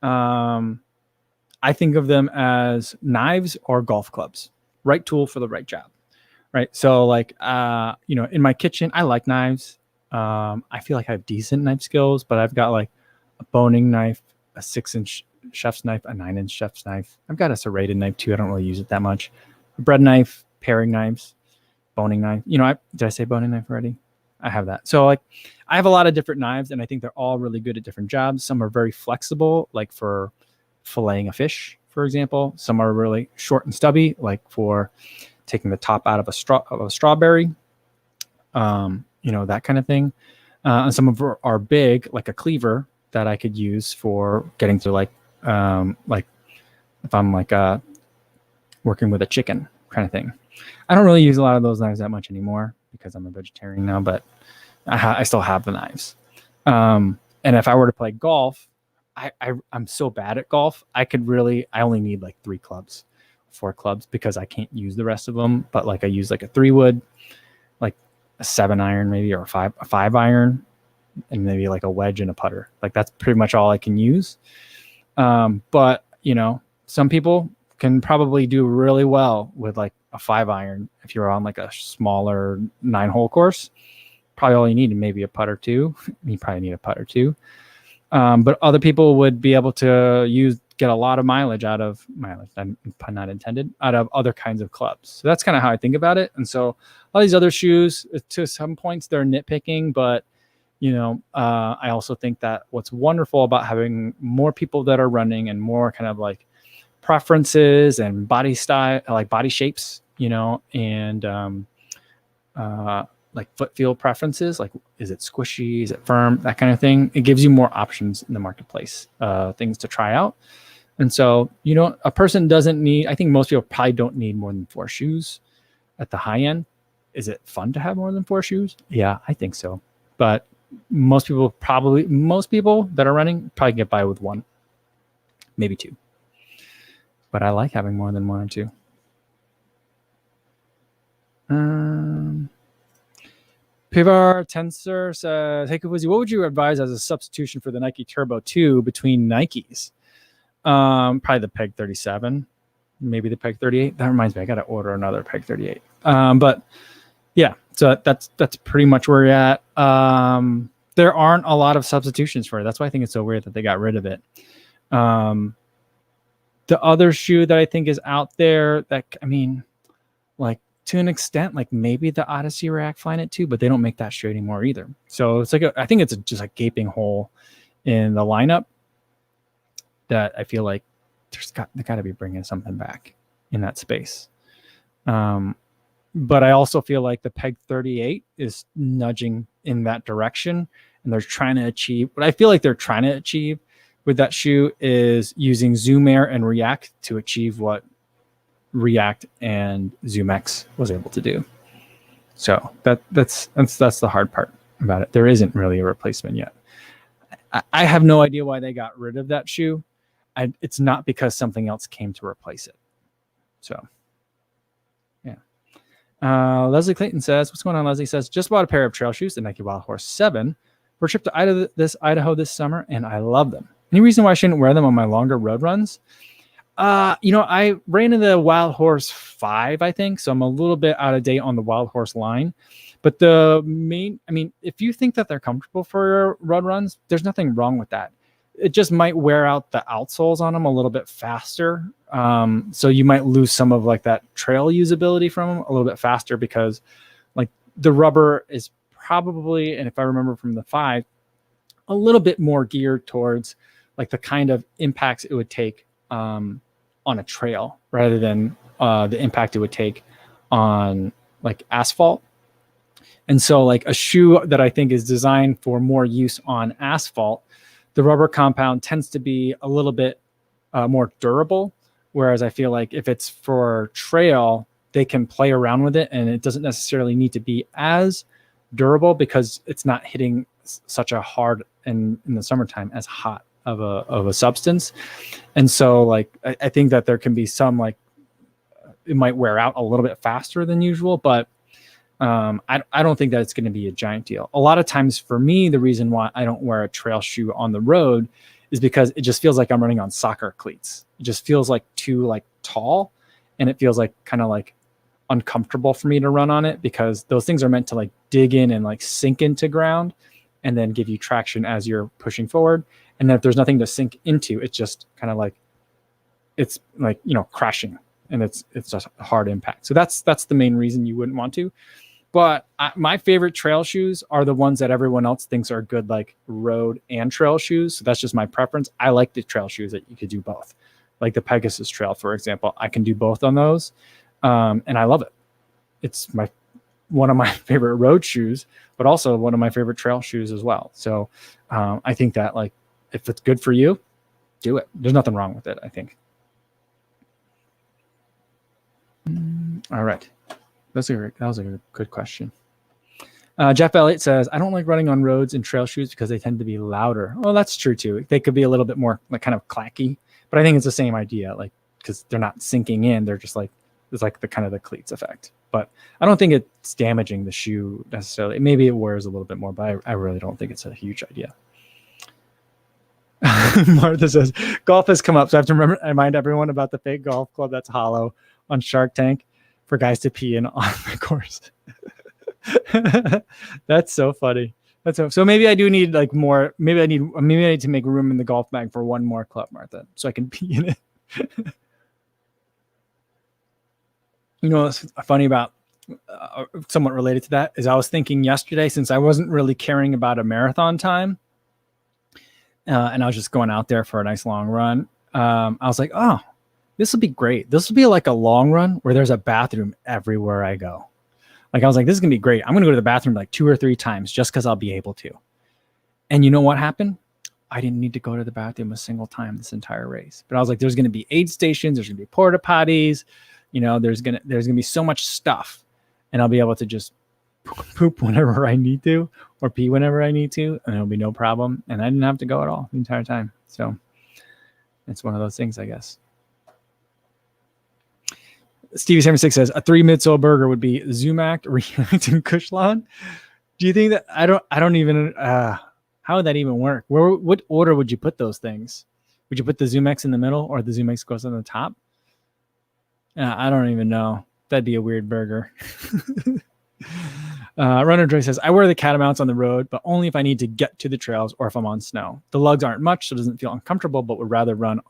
I think of them as knives or golf clubs. Right tool for the right job. Right. So like, in my kitchen, I like knives. I feel like I have decent knife skills, but I've got like a boning knife, a 6-inch chef's knife, a 9-inch chef's knife. I've got a serrated knife too. I don't really use it that much. A bread knife, paring knives, boning knife. Did I say boning knife already? I have that. So like, I have a lot of different knives, and I think they're all really good at different jobs. Some are very flexible, like for filleting a fish, for example. Some are really short and stubby, like for taking the top out of a strawberry, that kind of thing. And some of them are big, like a cleaver that I could use for getting to like if I'm like working with a chicken kind of thing. I don't really use a lot of those knives that much anymore because I'm a vegetarian now, but I still have the knives. And if I were to play golf, I'm so bad at golf. I only need like 4 clubs because I can't use the rest of them. But like I use like a 3-wood, like a 7-iron maybe, or a 5-iron, and maybe like a wedge and a putter. Like that's pretty much all I can use. But some people can probably do really well with like a 5-iron if you're on like a smaller 9-hole course. Probably all you need is maybe a putter too. You probably need a putter too. But other people would be able to get a lot of mileage, pun not intended, out of other kinds of clubs. So that's kind of how I think about it. And so all these other shoes, to some points, they're nitpicking, but I also think that what's wonderful about having more people that are running and more kind of like preferences and body style, like body shapes, and like foot feel preferences, like is it squishy, is it firm, that kind of thing. It gives you more options in the marketplace, things to try out. And so, a person doesn't need, I think most people probably don't need more than 4 shoes at the high end. Is it fun to have more than 4 shoes? Yeah, I think so. But most people that are running probably get by with 1, maybe 2. But I like having more than 1 or 2. Pivar Tensor says, "Hey, Kufuzi, what would you advise as a substitution for the Nike Turbo 2 between Nikes?" Probably the Peg 37, maybe the Peg 38. That reminds me, I got to order another Peg 38. But yeah, so that's pretty much where you're at. There aren't a lot of substitutions for it. That's why I think it's so weird that they got rid of it. The other shoe that I think is out there that, I mean, like to an extent, like maybe the Odyssey React Flyknit 2, but they don't make that shoe anymore either. So it's like, I think it's just a gaping hole in the lineup that I feel like they got to be bringing something back in that space. But I also feel like the Peg 38 is nudging in that direction, and they're trying to achieve what I feel like they're trying to achieve with that shoe is using Zoom Air and React to achieve what React and ZoomX was able to do. So that's the hard part about it. There isn't really a replacement yet. I have no idea why they got rid of that shoe. It's not because something else came to replace it. So, yeah. Leslie Clayton says, "What's going on?" Leslie says, "Just bought a pair of trail shoes, the Nike Wild Horse 7, for a trip to Idaho this summer, and I love them. Any reason why I shouldn't wear them on my longer road runs?" I ran in the Wild Horse 5, I think, so I'm a little bit out of date on the Wild Horse line. But if you think that they're comfortable for road runs, there's nothing wrong with that. It just might wear out the outsoles on them a little bit faster. So you might lose some of like that trail usability from them a little bit faster because like the rubber is probably, and if I remember from the 5, a little bit more geared towards like the kind of impacts it would take on a trail rather than the impact it would take on like asphalt. And so like a shoe that I think is designed for more use on asphalt, the rubber compound tends to be a little bit more durable. Whereas I feel like if it's for trail, they can play around with it and it doesn't necessarily need to be as durable because it's not hitting such a hard in the summertime as hot of a substance. And so like I think that there can be some like it might wear out a little bit faster than usual, but I don't think that it's going to be a giant deal. A lot of times for me, the reason why I don't wear a trail shoe on the road is because it just feels like I'm running on soccer cleats. It just feels like too like tall, and it feels like kind of like uncomfortable for me to run on it because those things are meant to like dig in and like sink into ground and then give you traction as you're pushing forward. And then if there's nothing to sink into, it's just kind of like, it's like, you know, crashing and it's just a hard impact. So that's the main reason you wouldn't want to. But my favorite trail shoes are the ones that everyone else thinks are good, like road and trail shoes. So that's just my preference. I like the trail shoes that you could do both. Like the Pegasus Trail, for example, I can do both on those. And I love it. It's one of my favorite road shoes, but also one of my favorite trail shoes as well. So I think that like, if it's good for you, do it. There's nothing wrong with it, I think. All right. That was a good question. Jeff Elliott says, I don't like running on roads and trail shoes because they tend to be louder. Well, that's true too. They could be a little bit more like kind of clacky, but I think it's the same idea, like because they're not sinking in. They're just like, it's like the kind of the cleats effect. But I don't think it's damaging the shoe necessarily. Maybe it wears a little bit more, but I really don't think it's a huge idea. Martha says, golf has come up. So I have to remind everyone about the fake golf club that's hollow on Shark Tank for guys to pee in on the course. That's so funny. So maybe I do need like more. Maybe I need to make room in the golf bag for one more club, Martha, so I can pee in it. You know, what's funny about somewhat related to that is I was thinking yesterday, since I wasn't really caring about a marathon time, and I was just going out there for a nice long run. I was like, oh, this will be great. This will be like a long run where there's a bathroom everywhere I go. Like I was like, this is gonna be great. I'm gonna go to the bathroom like 2 or 3 times just because I'll be able to. And you know what happened? I didn't need to go to the bathroom a single time this entire race. But I was like, there's gonna be aid stations, there's gonna be porta potties, you know, there's gonna be so much stuff, and I'll be able to just poop whenever I need to or pee whenever I need to, and it'll be no problem. And I didn't have to go at all the entire time. So it's one of those things, I guess. Stevie76 says a 3 midsole burger would be Zumac, Reacting, Cushlan. Do you think that I don't even how would that even work? What order would you put those things? Would you put the Zumex in the middle or the Zumex goes on the top? I don't even know. That'd be a weird burger. Runner Joy says, I wear the Catamounts on the road, but only if I need to get to the trails or if I'm on snow. The lugs aren't much, so it doesn't feel uncomfortable, but would rather run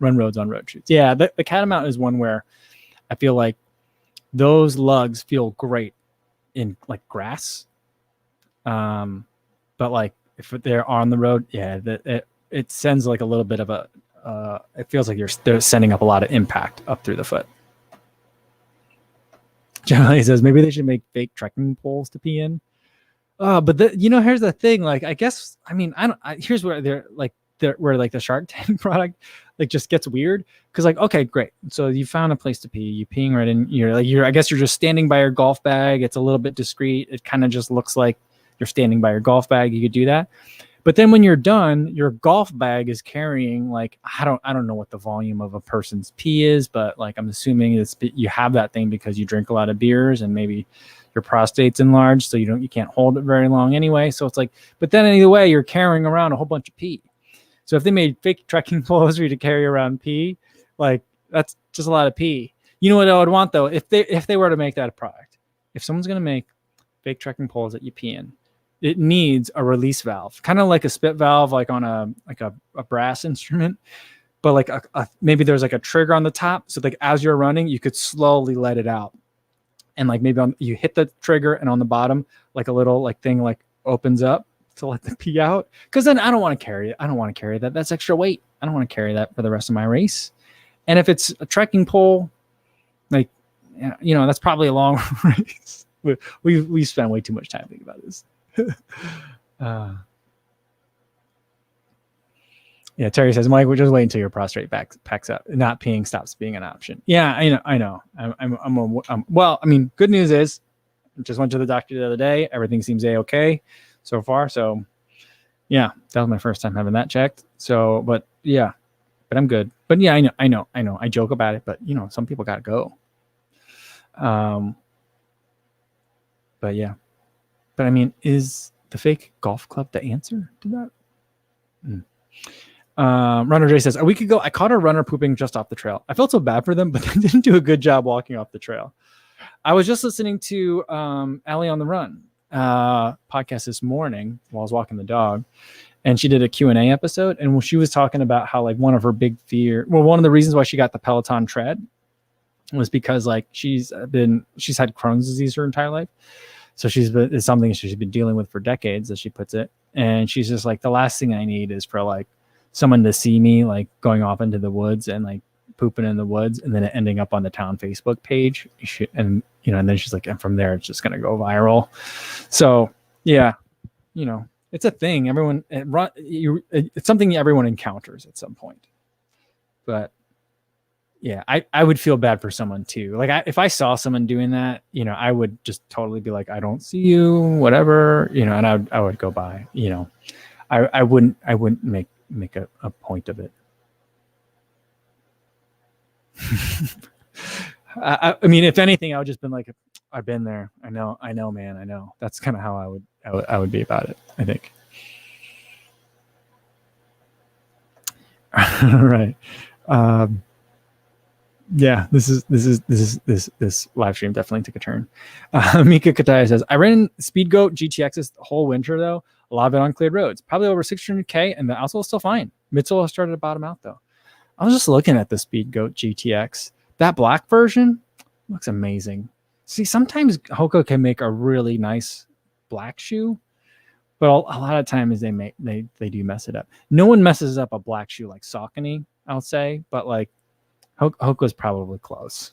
roads on road shoes. Yeah, the Catamount is one where I feel like those lugs feel great in like grass. But like if they're on the road, yeah, it sends like a little bit of a, it feels like they're sending up a lot of impact up through the foot. Generally says maybe they should make fake trekking poles to pee in. But here's the thing. Like, I guess, I mean, here's where where like the Shark Tank product like just gets weird. Cause like, okay, great. So you found a place to pee, you peeing right in, I guess you're just standing by your golf bag. It's a little bit discreet. It kind of just looks like you're standing by your golf bag. You could do that. But then when you're done, your golf bag is carrying like, I don't know what the volume of a person's pee is, but like, I'm assuming you have that thing because you drink a lot of beers and maybe your prostate's enlarged. So you can't hold it very long anyway. So it's like, but then either way, you're carrying around a whole bunch of pee. So if they made fake trekking poles for you to carry around pee, like that's just a lot of pee. You know what I would want though? If they were to make that a product, if someone's going to make fake trekking poles that you pee in, it needs a release valve, kind of like a spit valve, like on a brass instrument, but like maybe there's like a trigger on the top. So like as you're running, you could slowly let it out. And like maybe you hit the trigger and on the bottom, like a little like thing like opens up to let the pee out. Cause then I don't want to carry it. I don't want to carry that. That's extra weight. I don't want to carry that for the rest of my race. And if it's a trekking pole, Like, that's probably a long race. We spent way too much time thinking about this. Yeah, Terry says, Mike, we're just waiting until your prostate packs up. Not peeing stops being an option. Yeah, I know. Well, I mean, good news is, just went to the doctor the other day. Everything seems a-okay so far. So, yeah, that was my first time having that checked. So, but I'm good. But yeah, I know. I joke about it, but some people gotta go. But yeah, but I mean, is the fake golf club the answer to that? Runner J says, a week ago, I caught a runner pooping just off the trail. I felt so bad for them, but they didn't do a good job walking off the trail. I was just listening to Allie on the Run podcast this morning while I was walking the dog, and she did a Q&A episode, and she was talking about how like one of her big one of the reasons why she got the Peloton tread was because like she's had Crohn's disease her entire life. So it's something she's been dealing with for decades, as she puts it. And she's just like, the last thing I need is for like someone to see me like going off into the woods and like pooping in the woods and then ending up on the town Facebook page. And then she's like, and from there, it's just going to go viral. So yeah, it's a thing. It's something everyone encounters at some point. But yeah, I would feel bad for someone too. Like if I saw someone doing that, I would just totally be like, I don't see you, whatever, and I would go by, I wouldn't make a point of it. I mean, if anything, I would just been like, I've been there. I know, man. I know. That's kind of how I would be about it, I think. Right. Yeah, this live stream definitely took a turn. Mika Kataya says, I ran Speed Goat GTXs the whole winter though. A lot of it on cleared roads, probably over 600K, and the outsole is still fine. Midsole started to bottom out though. I was just looking at the Speed Goat GTX. That black version looks amazing. See, sometimes Hoka can make a really nice black shoe, but a lot of times they do mess it up. No one messes up a black shoe like Saucony, I'll say, but like Hoka's probably close.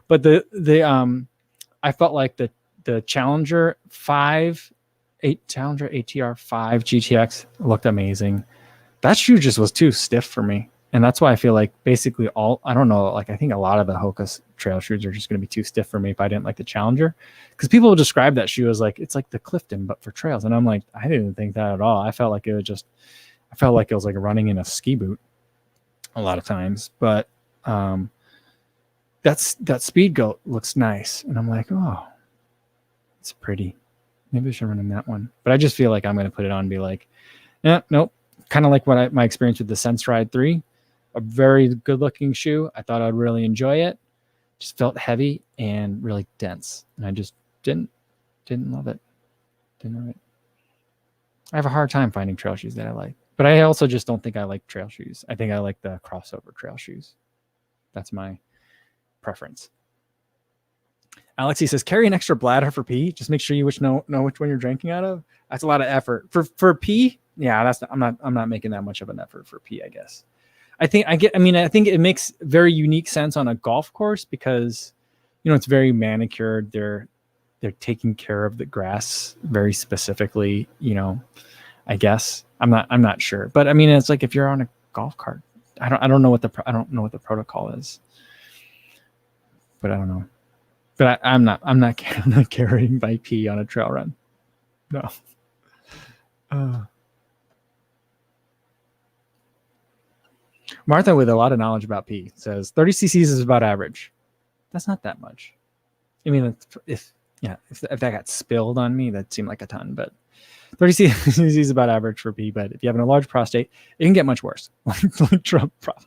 But I felt like the Challenger Challenger ATR 5 GTX looked amazing. That shoe just was too stiff for me. And that's why I feel like basically I don't know, like I think a lot of the Hoka trail shoes are just going to be too stiff for me if I didn't like the Challenger. Because people will describe that shoe as like, it's like the Clifton, but for trails. And I'm like, I didn't think that at all. I felt like it was like running in a ski boot a lot of times. But that Speed Goat looks nice. And I'm like, oh, it's pretty. Maybe I should run in that one. But I just feel like I'm going to put it on and be like, yeah, nope. Kind of like my experience with the Sense Ride 3. A very good looking shoe. I thought I'd really enjoy it. Just felt heavy and really dense. And I just didn't love it. Didn't love it. I have a hard time finding trail shoes that I like. But I also just don't think I like trail shoes. I think I like the crossover trail shoes. That's my preference. Alexi says, carry an extra bladder for pee. Just make sure you know which one you're drinking out of. That's a lot of effort. For pee, yeah, I'm not making that much of an effort for pee, I guess. I think it makes very unique sense on a golf course because, it's very manicured. They're taking care of the grass very specifically, I guess. I'm not sure. But I mean, it's like if you're on a golf cart, I don't know what the protocol is. But I don't know. But I'm not carrying my pee on a trail run. No. Martha, with a lot of knowledge about pee, says 30 cc's is about average. That's not that much. I mean, if that got spilled on me, that seemed like a ton. But 30 cc's is about average for pee. But if you have a large prostate, it can get much worse, like Trump probably.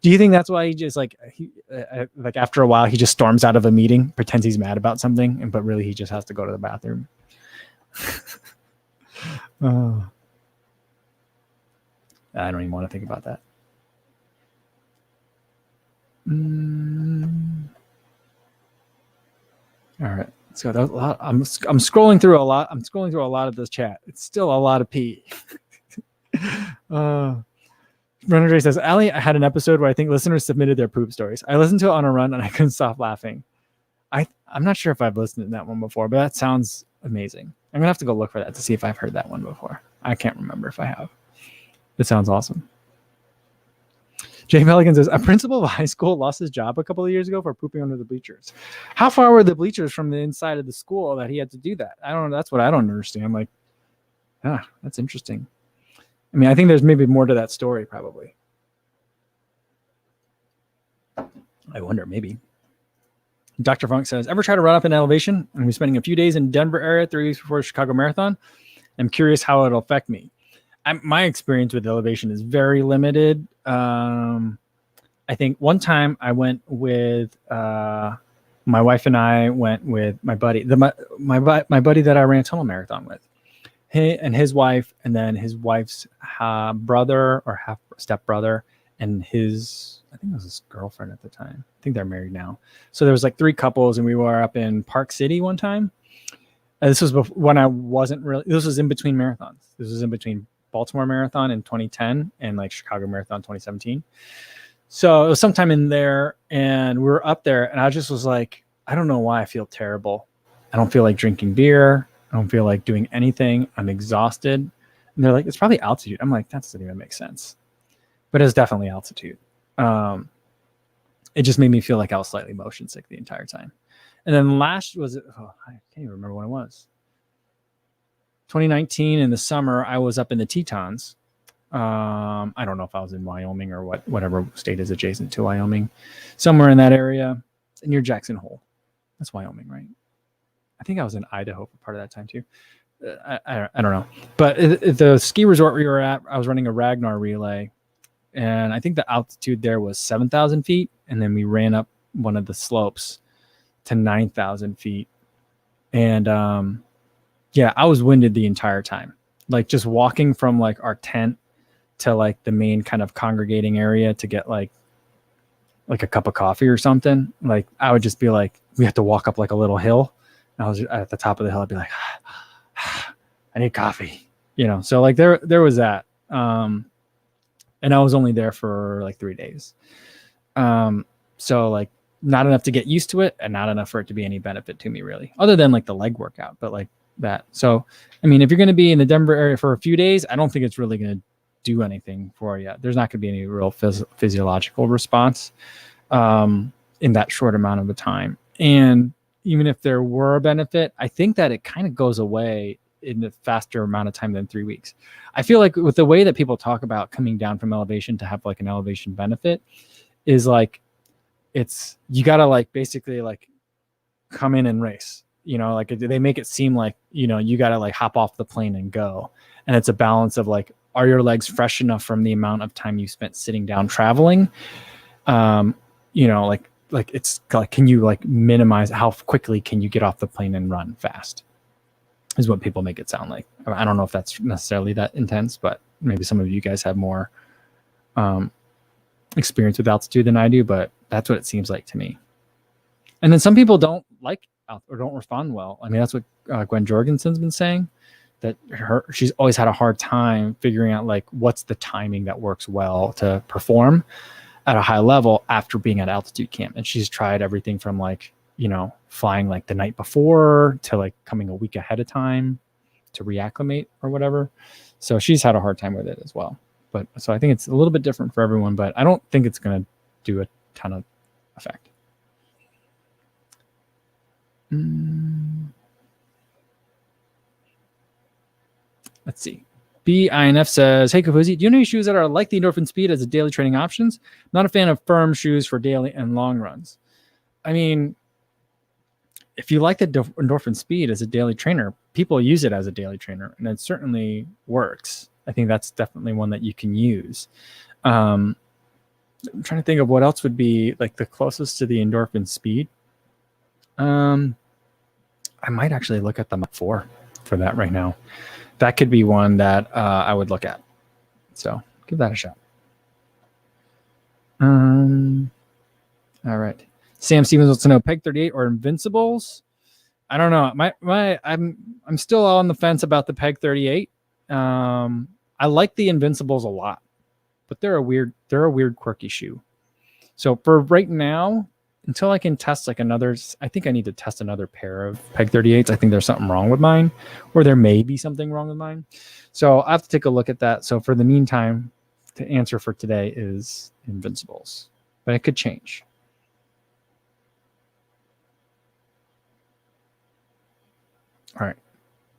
Do you think that's why he just like after a while he just storms out of a meeting, pretends he's mad about something, but really he just has to go to the bathroom? I don't even want to think about that. All right, so that was a lot. I'm scrolling through a lot. I'm scrolling through a lot of this chat. It's still a lot of pee. Renner says, Ali, I had an episode where I think listeners submitted their poop stories. I listened to it on a run and I couldn't stop laughing. I'm not sure if I've listened to that one before, but that sounds amazing. I'm going to have to go look for that to see if I've heard that one before. I can't remember if I have. It sounds awesome. Jay Pelican says, a principal of high school lost his job a couple of years ago for pooping under the bleachers. How far were the bleachers from the inside of the school that he had to do that? I don't know. That's what I don't understand. Like, that's interesting. I mean, I think there's maybe more to that story, probably. I wonder, maybe. Dr. Funk says, ever try to run up an elevation? I'm be spending a few days in Denver area 3 weeks before the Chicago Marathon. I'm curious how it'll affect me. My experience with elevation is very limited. I think one time I went with my wife and I went with my buddy, my buddy that I ran a tunnel marathon with. He and his wife, and then his wife's brother or half stepbrother, and his, I think it was his girlfriend at the time. I think they're married now. So there was like 3 couples, and we were up in Park City one time. This was when I wasn't really, this was in between marathons. This was in between Baltimore Marathon in 2010 and like Chicago Marathon 2017. So it was sometime in there, and we were up there, and I just was like, I don't know why I feel terrible. I don't feel like drinking beer. I don't feel like doing anything. I'm exhausted. And they're like, it's probably altitude. I'm like, that doesn't even make sense. But it's definitely altitude. It just made me feel like I was slightly motion sick the entire time. And then I can't even remember when it was. 2019 in the summer, I was up in the Tetons. I don't know if I was in Wyoming or whatever state is adjacent to Wyoming. Somewhere in that area, near Jackson Hole. That's Wyoming, right? I think I was in Idaho for part of that time too. I don't know. But the ski resort we were at, I was running a Ragnar relay. And I think the altitude there was 7,000 feet. And then we ran up one of the slopes to 9,000 feet. And I was winded the entire time. Like just walking from like our tent to like the main kind of congregating area to get like a cup of coffee or something. Like I would just be like, we have to walk up like a little hill. And I was at the top of the hill. I'd be like, I need coffee, So like there was that. And I was only there for like 3 days. So like not enough to get used to it and not enough for it to be any benefit to me really, other than like the leg workout, but like that. So, I mean, if you're going to be in the Denver area for a few days, I don't think it's really going to do anything for you. There's not going to be any real physiological response in that short amount of a time. And even if there were a benefit, I think that it kind of goes away in a faster amount of time than 3 weeks. I feel like with the way that people talk about coming down from elevation to have like an elevation benefit is like, you got to like basically like come in and race, like they make it seem like, you got to like hop off the plane and go. And it's a balance of like, are your legs fresh enough from the amount of time you spent sitting down traveling? Like it's like, can you like minimize how quickly can you get off the plane and run fast is what people make it sound like. I don't know if that's necessarily that intense, but maybe some of you guys have more experience with altitude than I do, but that's what it seems like to me. And then some people don't like or don't respond well. I mean, that's what Gwen Jorgensen's been saying, that she's always had a hard time figuring out like what's the timing that works well to perform at a high level after being at altitude camp. And she's tried everything from like, flying like the night before to like coming a week ahead of time to reacclimate or whatever. So she's had a hard time with it as well. But so I think it's a little bit different for everyone, but I don't think it's going to do a ton of effect. Let's see. BINF says, hey, Kafuzi, do you know any shoes that are like the Endorphin Speed as a daily training options? Not a fan of firm shoes for daily and long runs. I mean, if you like the Endorphin Speed as a daily trainer, people use it as a daily trainer, and it certainly works. I think that's definitely one that you can use. I'm trying to think of what else would be like the closest to the Endorphin Speed. I might actually look at the Mach 4 for that right now. That could be one that I would look at. So give that a shot. All right. Sam Stevens wants to know Peg 38 or Invincibles. I don't know. I'm still on the fence about the Peg 38. I like the Invincibles a lot. but they're a weird quirky shoe. So for right now, until I can test like another, I think I need to test another pair of Peg 38s. I think there's something wrong with mine, or there may be something wrong with mine. So I have to take a look at that. So for the meantime, the answer for today is Invincibles, but it could change. All right.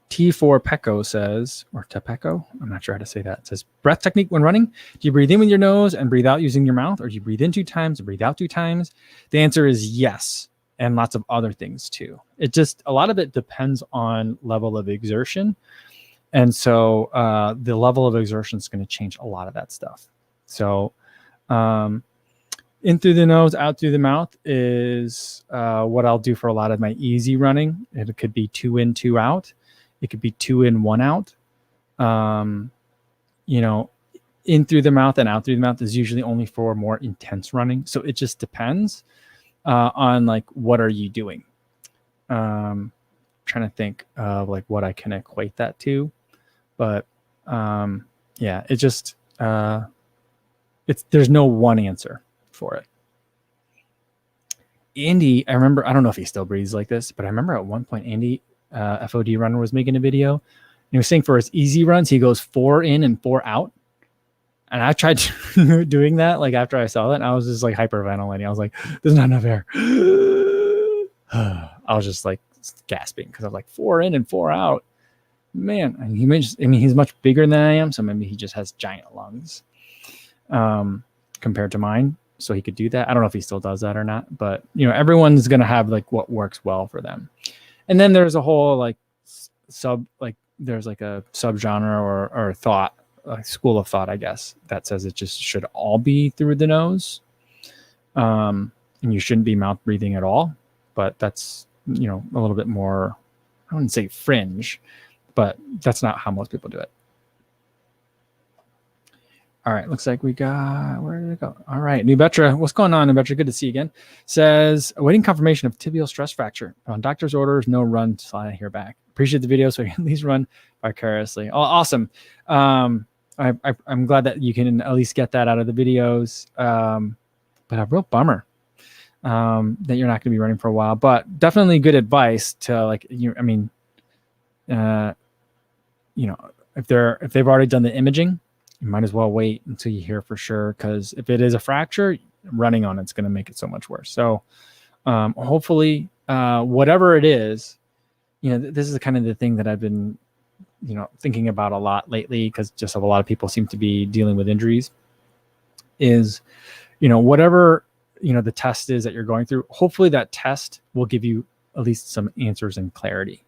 T4 Pecco says, or Tepeco, I'm not sure how to say that. It says, breath technique when running. Do you breathe in with your nose and breathe out using your mouth, or do you breathe in 2 times and breathe out 2 times? The answer is yes, and lots of other things too. It just, a lot of it depends on level of exertion. And so the level of exertion is going to change a lot of that stuff. So in through the nose, out through the mouth is what I'll do for a lot of my easy running. It could be 2 in, 2 out. It could be 2 in, 1 out. You know, in through the mouth and out through the mouth is usually only for more intense running. So it just depends on like, what are you doing? Trying to think of like what I can equate that to, but yeah, it just, there's no one answer for it. Andy, I remember, I don't know if he still breathes like this, but I remember at one point, Andy, FOD runner, was making a video and he was saying for his easy runs he goes 4 in and 4 out, and I tried doing that like after I saw that, and I was just like hyperventilating. I was like, there's not enough air. I was just like gasping because I'm like 4 in and 4 out, man. And he may just, I mean, he's much bigger than I am, so maybe he just has giant lungs compared to mine, so he could do that. I don't know if he still does that or not, but you know, everyone's gonna have like what works well for them. And then there's a whole like there's like a subgenre or thought, like school of thought, I guess, that says it just should all be through the nose, and you shouldn't be mouth breathing at all. But that's, you know, a little bit more, I wouldn't say fringe, but that's not how most people do it. All right, looks like we got, where did it go? All right, Nubetra, what's going on, Nubetra? Good to see you again. Says, awaiting confirmation of tibial stress fracture. On doctor's orders, no run till I hear back. Appreciate the video, so I can at least run vicariously. Oh, awesome. I'm glad that you can at least get that out of the videos. But a real bummer that you're not going to be running for a while. But definitely good advice to, like, you. I mean, you know, if they've already done the imaging, you might as well wait until you hear for sure, because if it is a fracture, running on it's going to make it so much worse. So hopefully, whatever it is, you know, this is kind of the thing that I've been, you know, thinking about a lot lately, because just a lot of people seem to be dealing with injuries, is, you know, whatever, you know, the test is that you're going through, hopefully that test will give you at least some answers and clarity,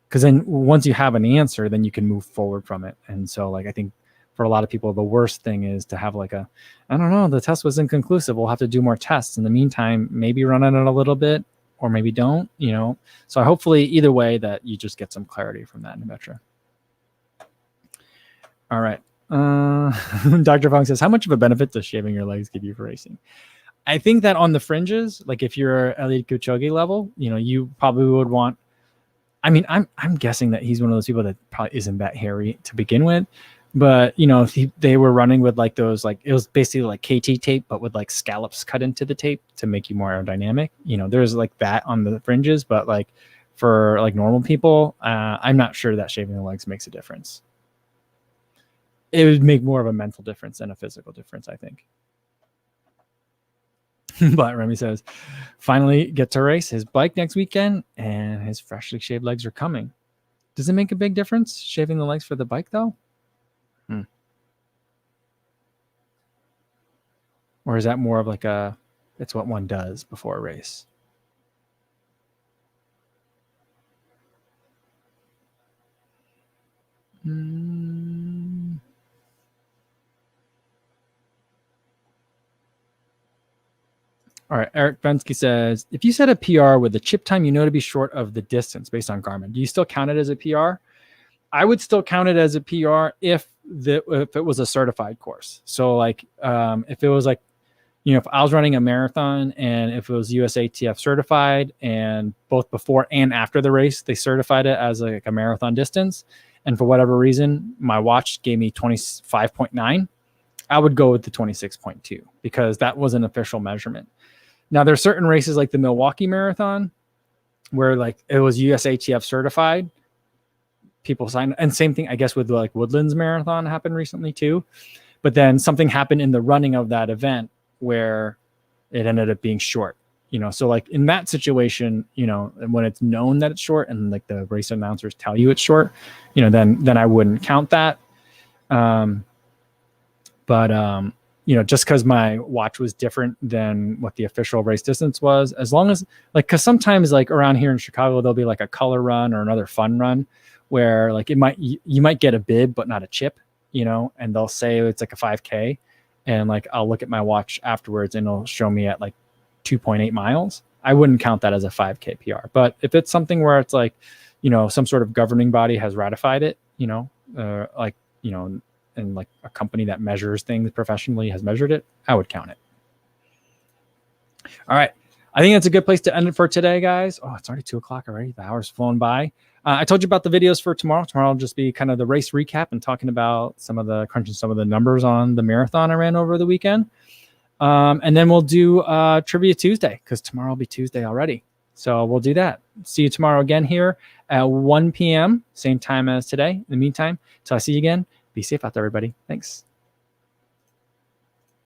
because then once you have an answer, then you can move forward from it. And so, like, I think for a lot of people, the worst thing is to have like a, I don't know, the test was inconclusive, we'll have to do more tests. In the meantime, maybe run on it a little bit, or maybe don't, you know. So hopefully either way that you just get some clarity from that, Nubetra. All right. Dr. Fong says, how much of a benefit does shaving your legs give you for racing? I think that on the fringes, like if you're Eliud Kipchoge level, you know, you probably would want, I mean, I'm guessing that he's one of those people that probably isn't that hairy to begin with. But, you know, if they were running with like those, like, it was basically like KT tape, but with like scallops cut into the tape to make you more aerodynamic, you know, there's like that on the fringes. But like for like normal people, I'm not sure that shaving the legs makes a difference. It would make more of a mental difference than a physical difference, I think. But Remy says, finally get to race his bike next weekend and his freshly shaved legs are coming. Does it make a big difference shaving the legs for the bike though? Or is that more of like a, it's what one does before a race? All right, Eric Bensky says, if you set a PR with the chip time you know to be short of the distance based on Garmin, do you still count it as a PR? I would still count it as a PR if it was a certified course. So like if it was like, you know, if I was running a marathon and if it was USATF certified and both before and after the race, they certified it as like a marathon distance. And for whatever reason, my watch gave me 25.9. I would go with the 26.2 because that was an official measurement. Now there's certain races like the Milwaukee Marathon where like it was USATF certified. People sign, and same thing, I guess, with like Woodlands Marathon happened recently too. But then something happened in the running of that event where it ended up being short, you know? So like in that situation, you know, when it's known that it's short and like the race announcers tell you it's short, you know, then I wouldn't count that. You know, just because my watch was different than what the official race distance was, as long as like, because sometimes like around here in Chicago, there'll be like a color run or another fun run where like you might get a bib, but not a chip, you know, and they'll say it's like a 5K. And like, I'll look at my watch afterwards and it'll show me at like 2.8 miles. I wouldn't count that as a 5K PR. But if it's something where it's like, you know, some sort of governing body has ratified it, you know, like, you know, and like a company that measures things professionally has measured it, I would count it. All right. I think that's a good place to end it for today, guys. Oh, it's already 2:00 already. The hour's flown by. I told you about the videos for tomorrow. Tomorrow will just be kind of the race recap and talking about crunching some of the numbers on the marathon I ran over the weekend. And then we'll do Trivia Tuesday because tomorrow will be Tuesday already. So we'll do that. See you tomorrow again here at 1 p.m. Same time as today. In the meantime, till I see you again, be safe out there, everybody. Thanks.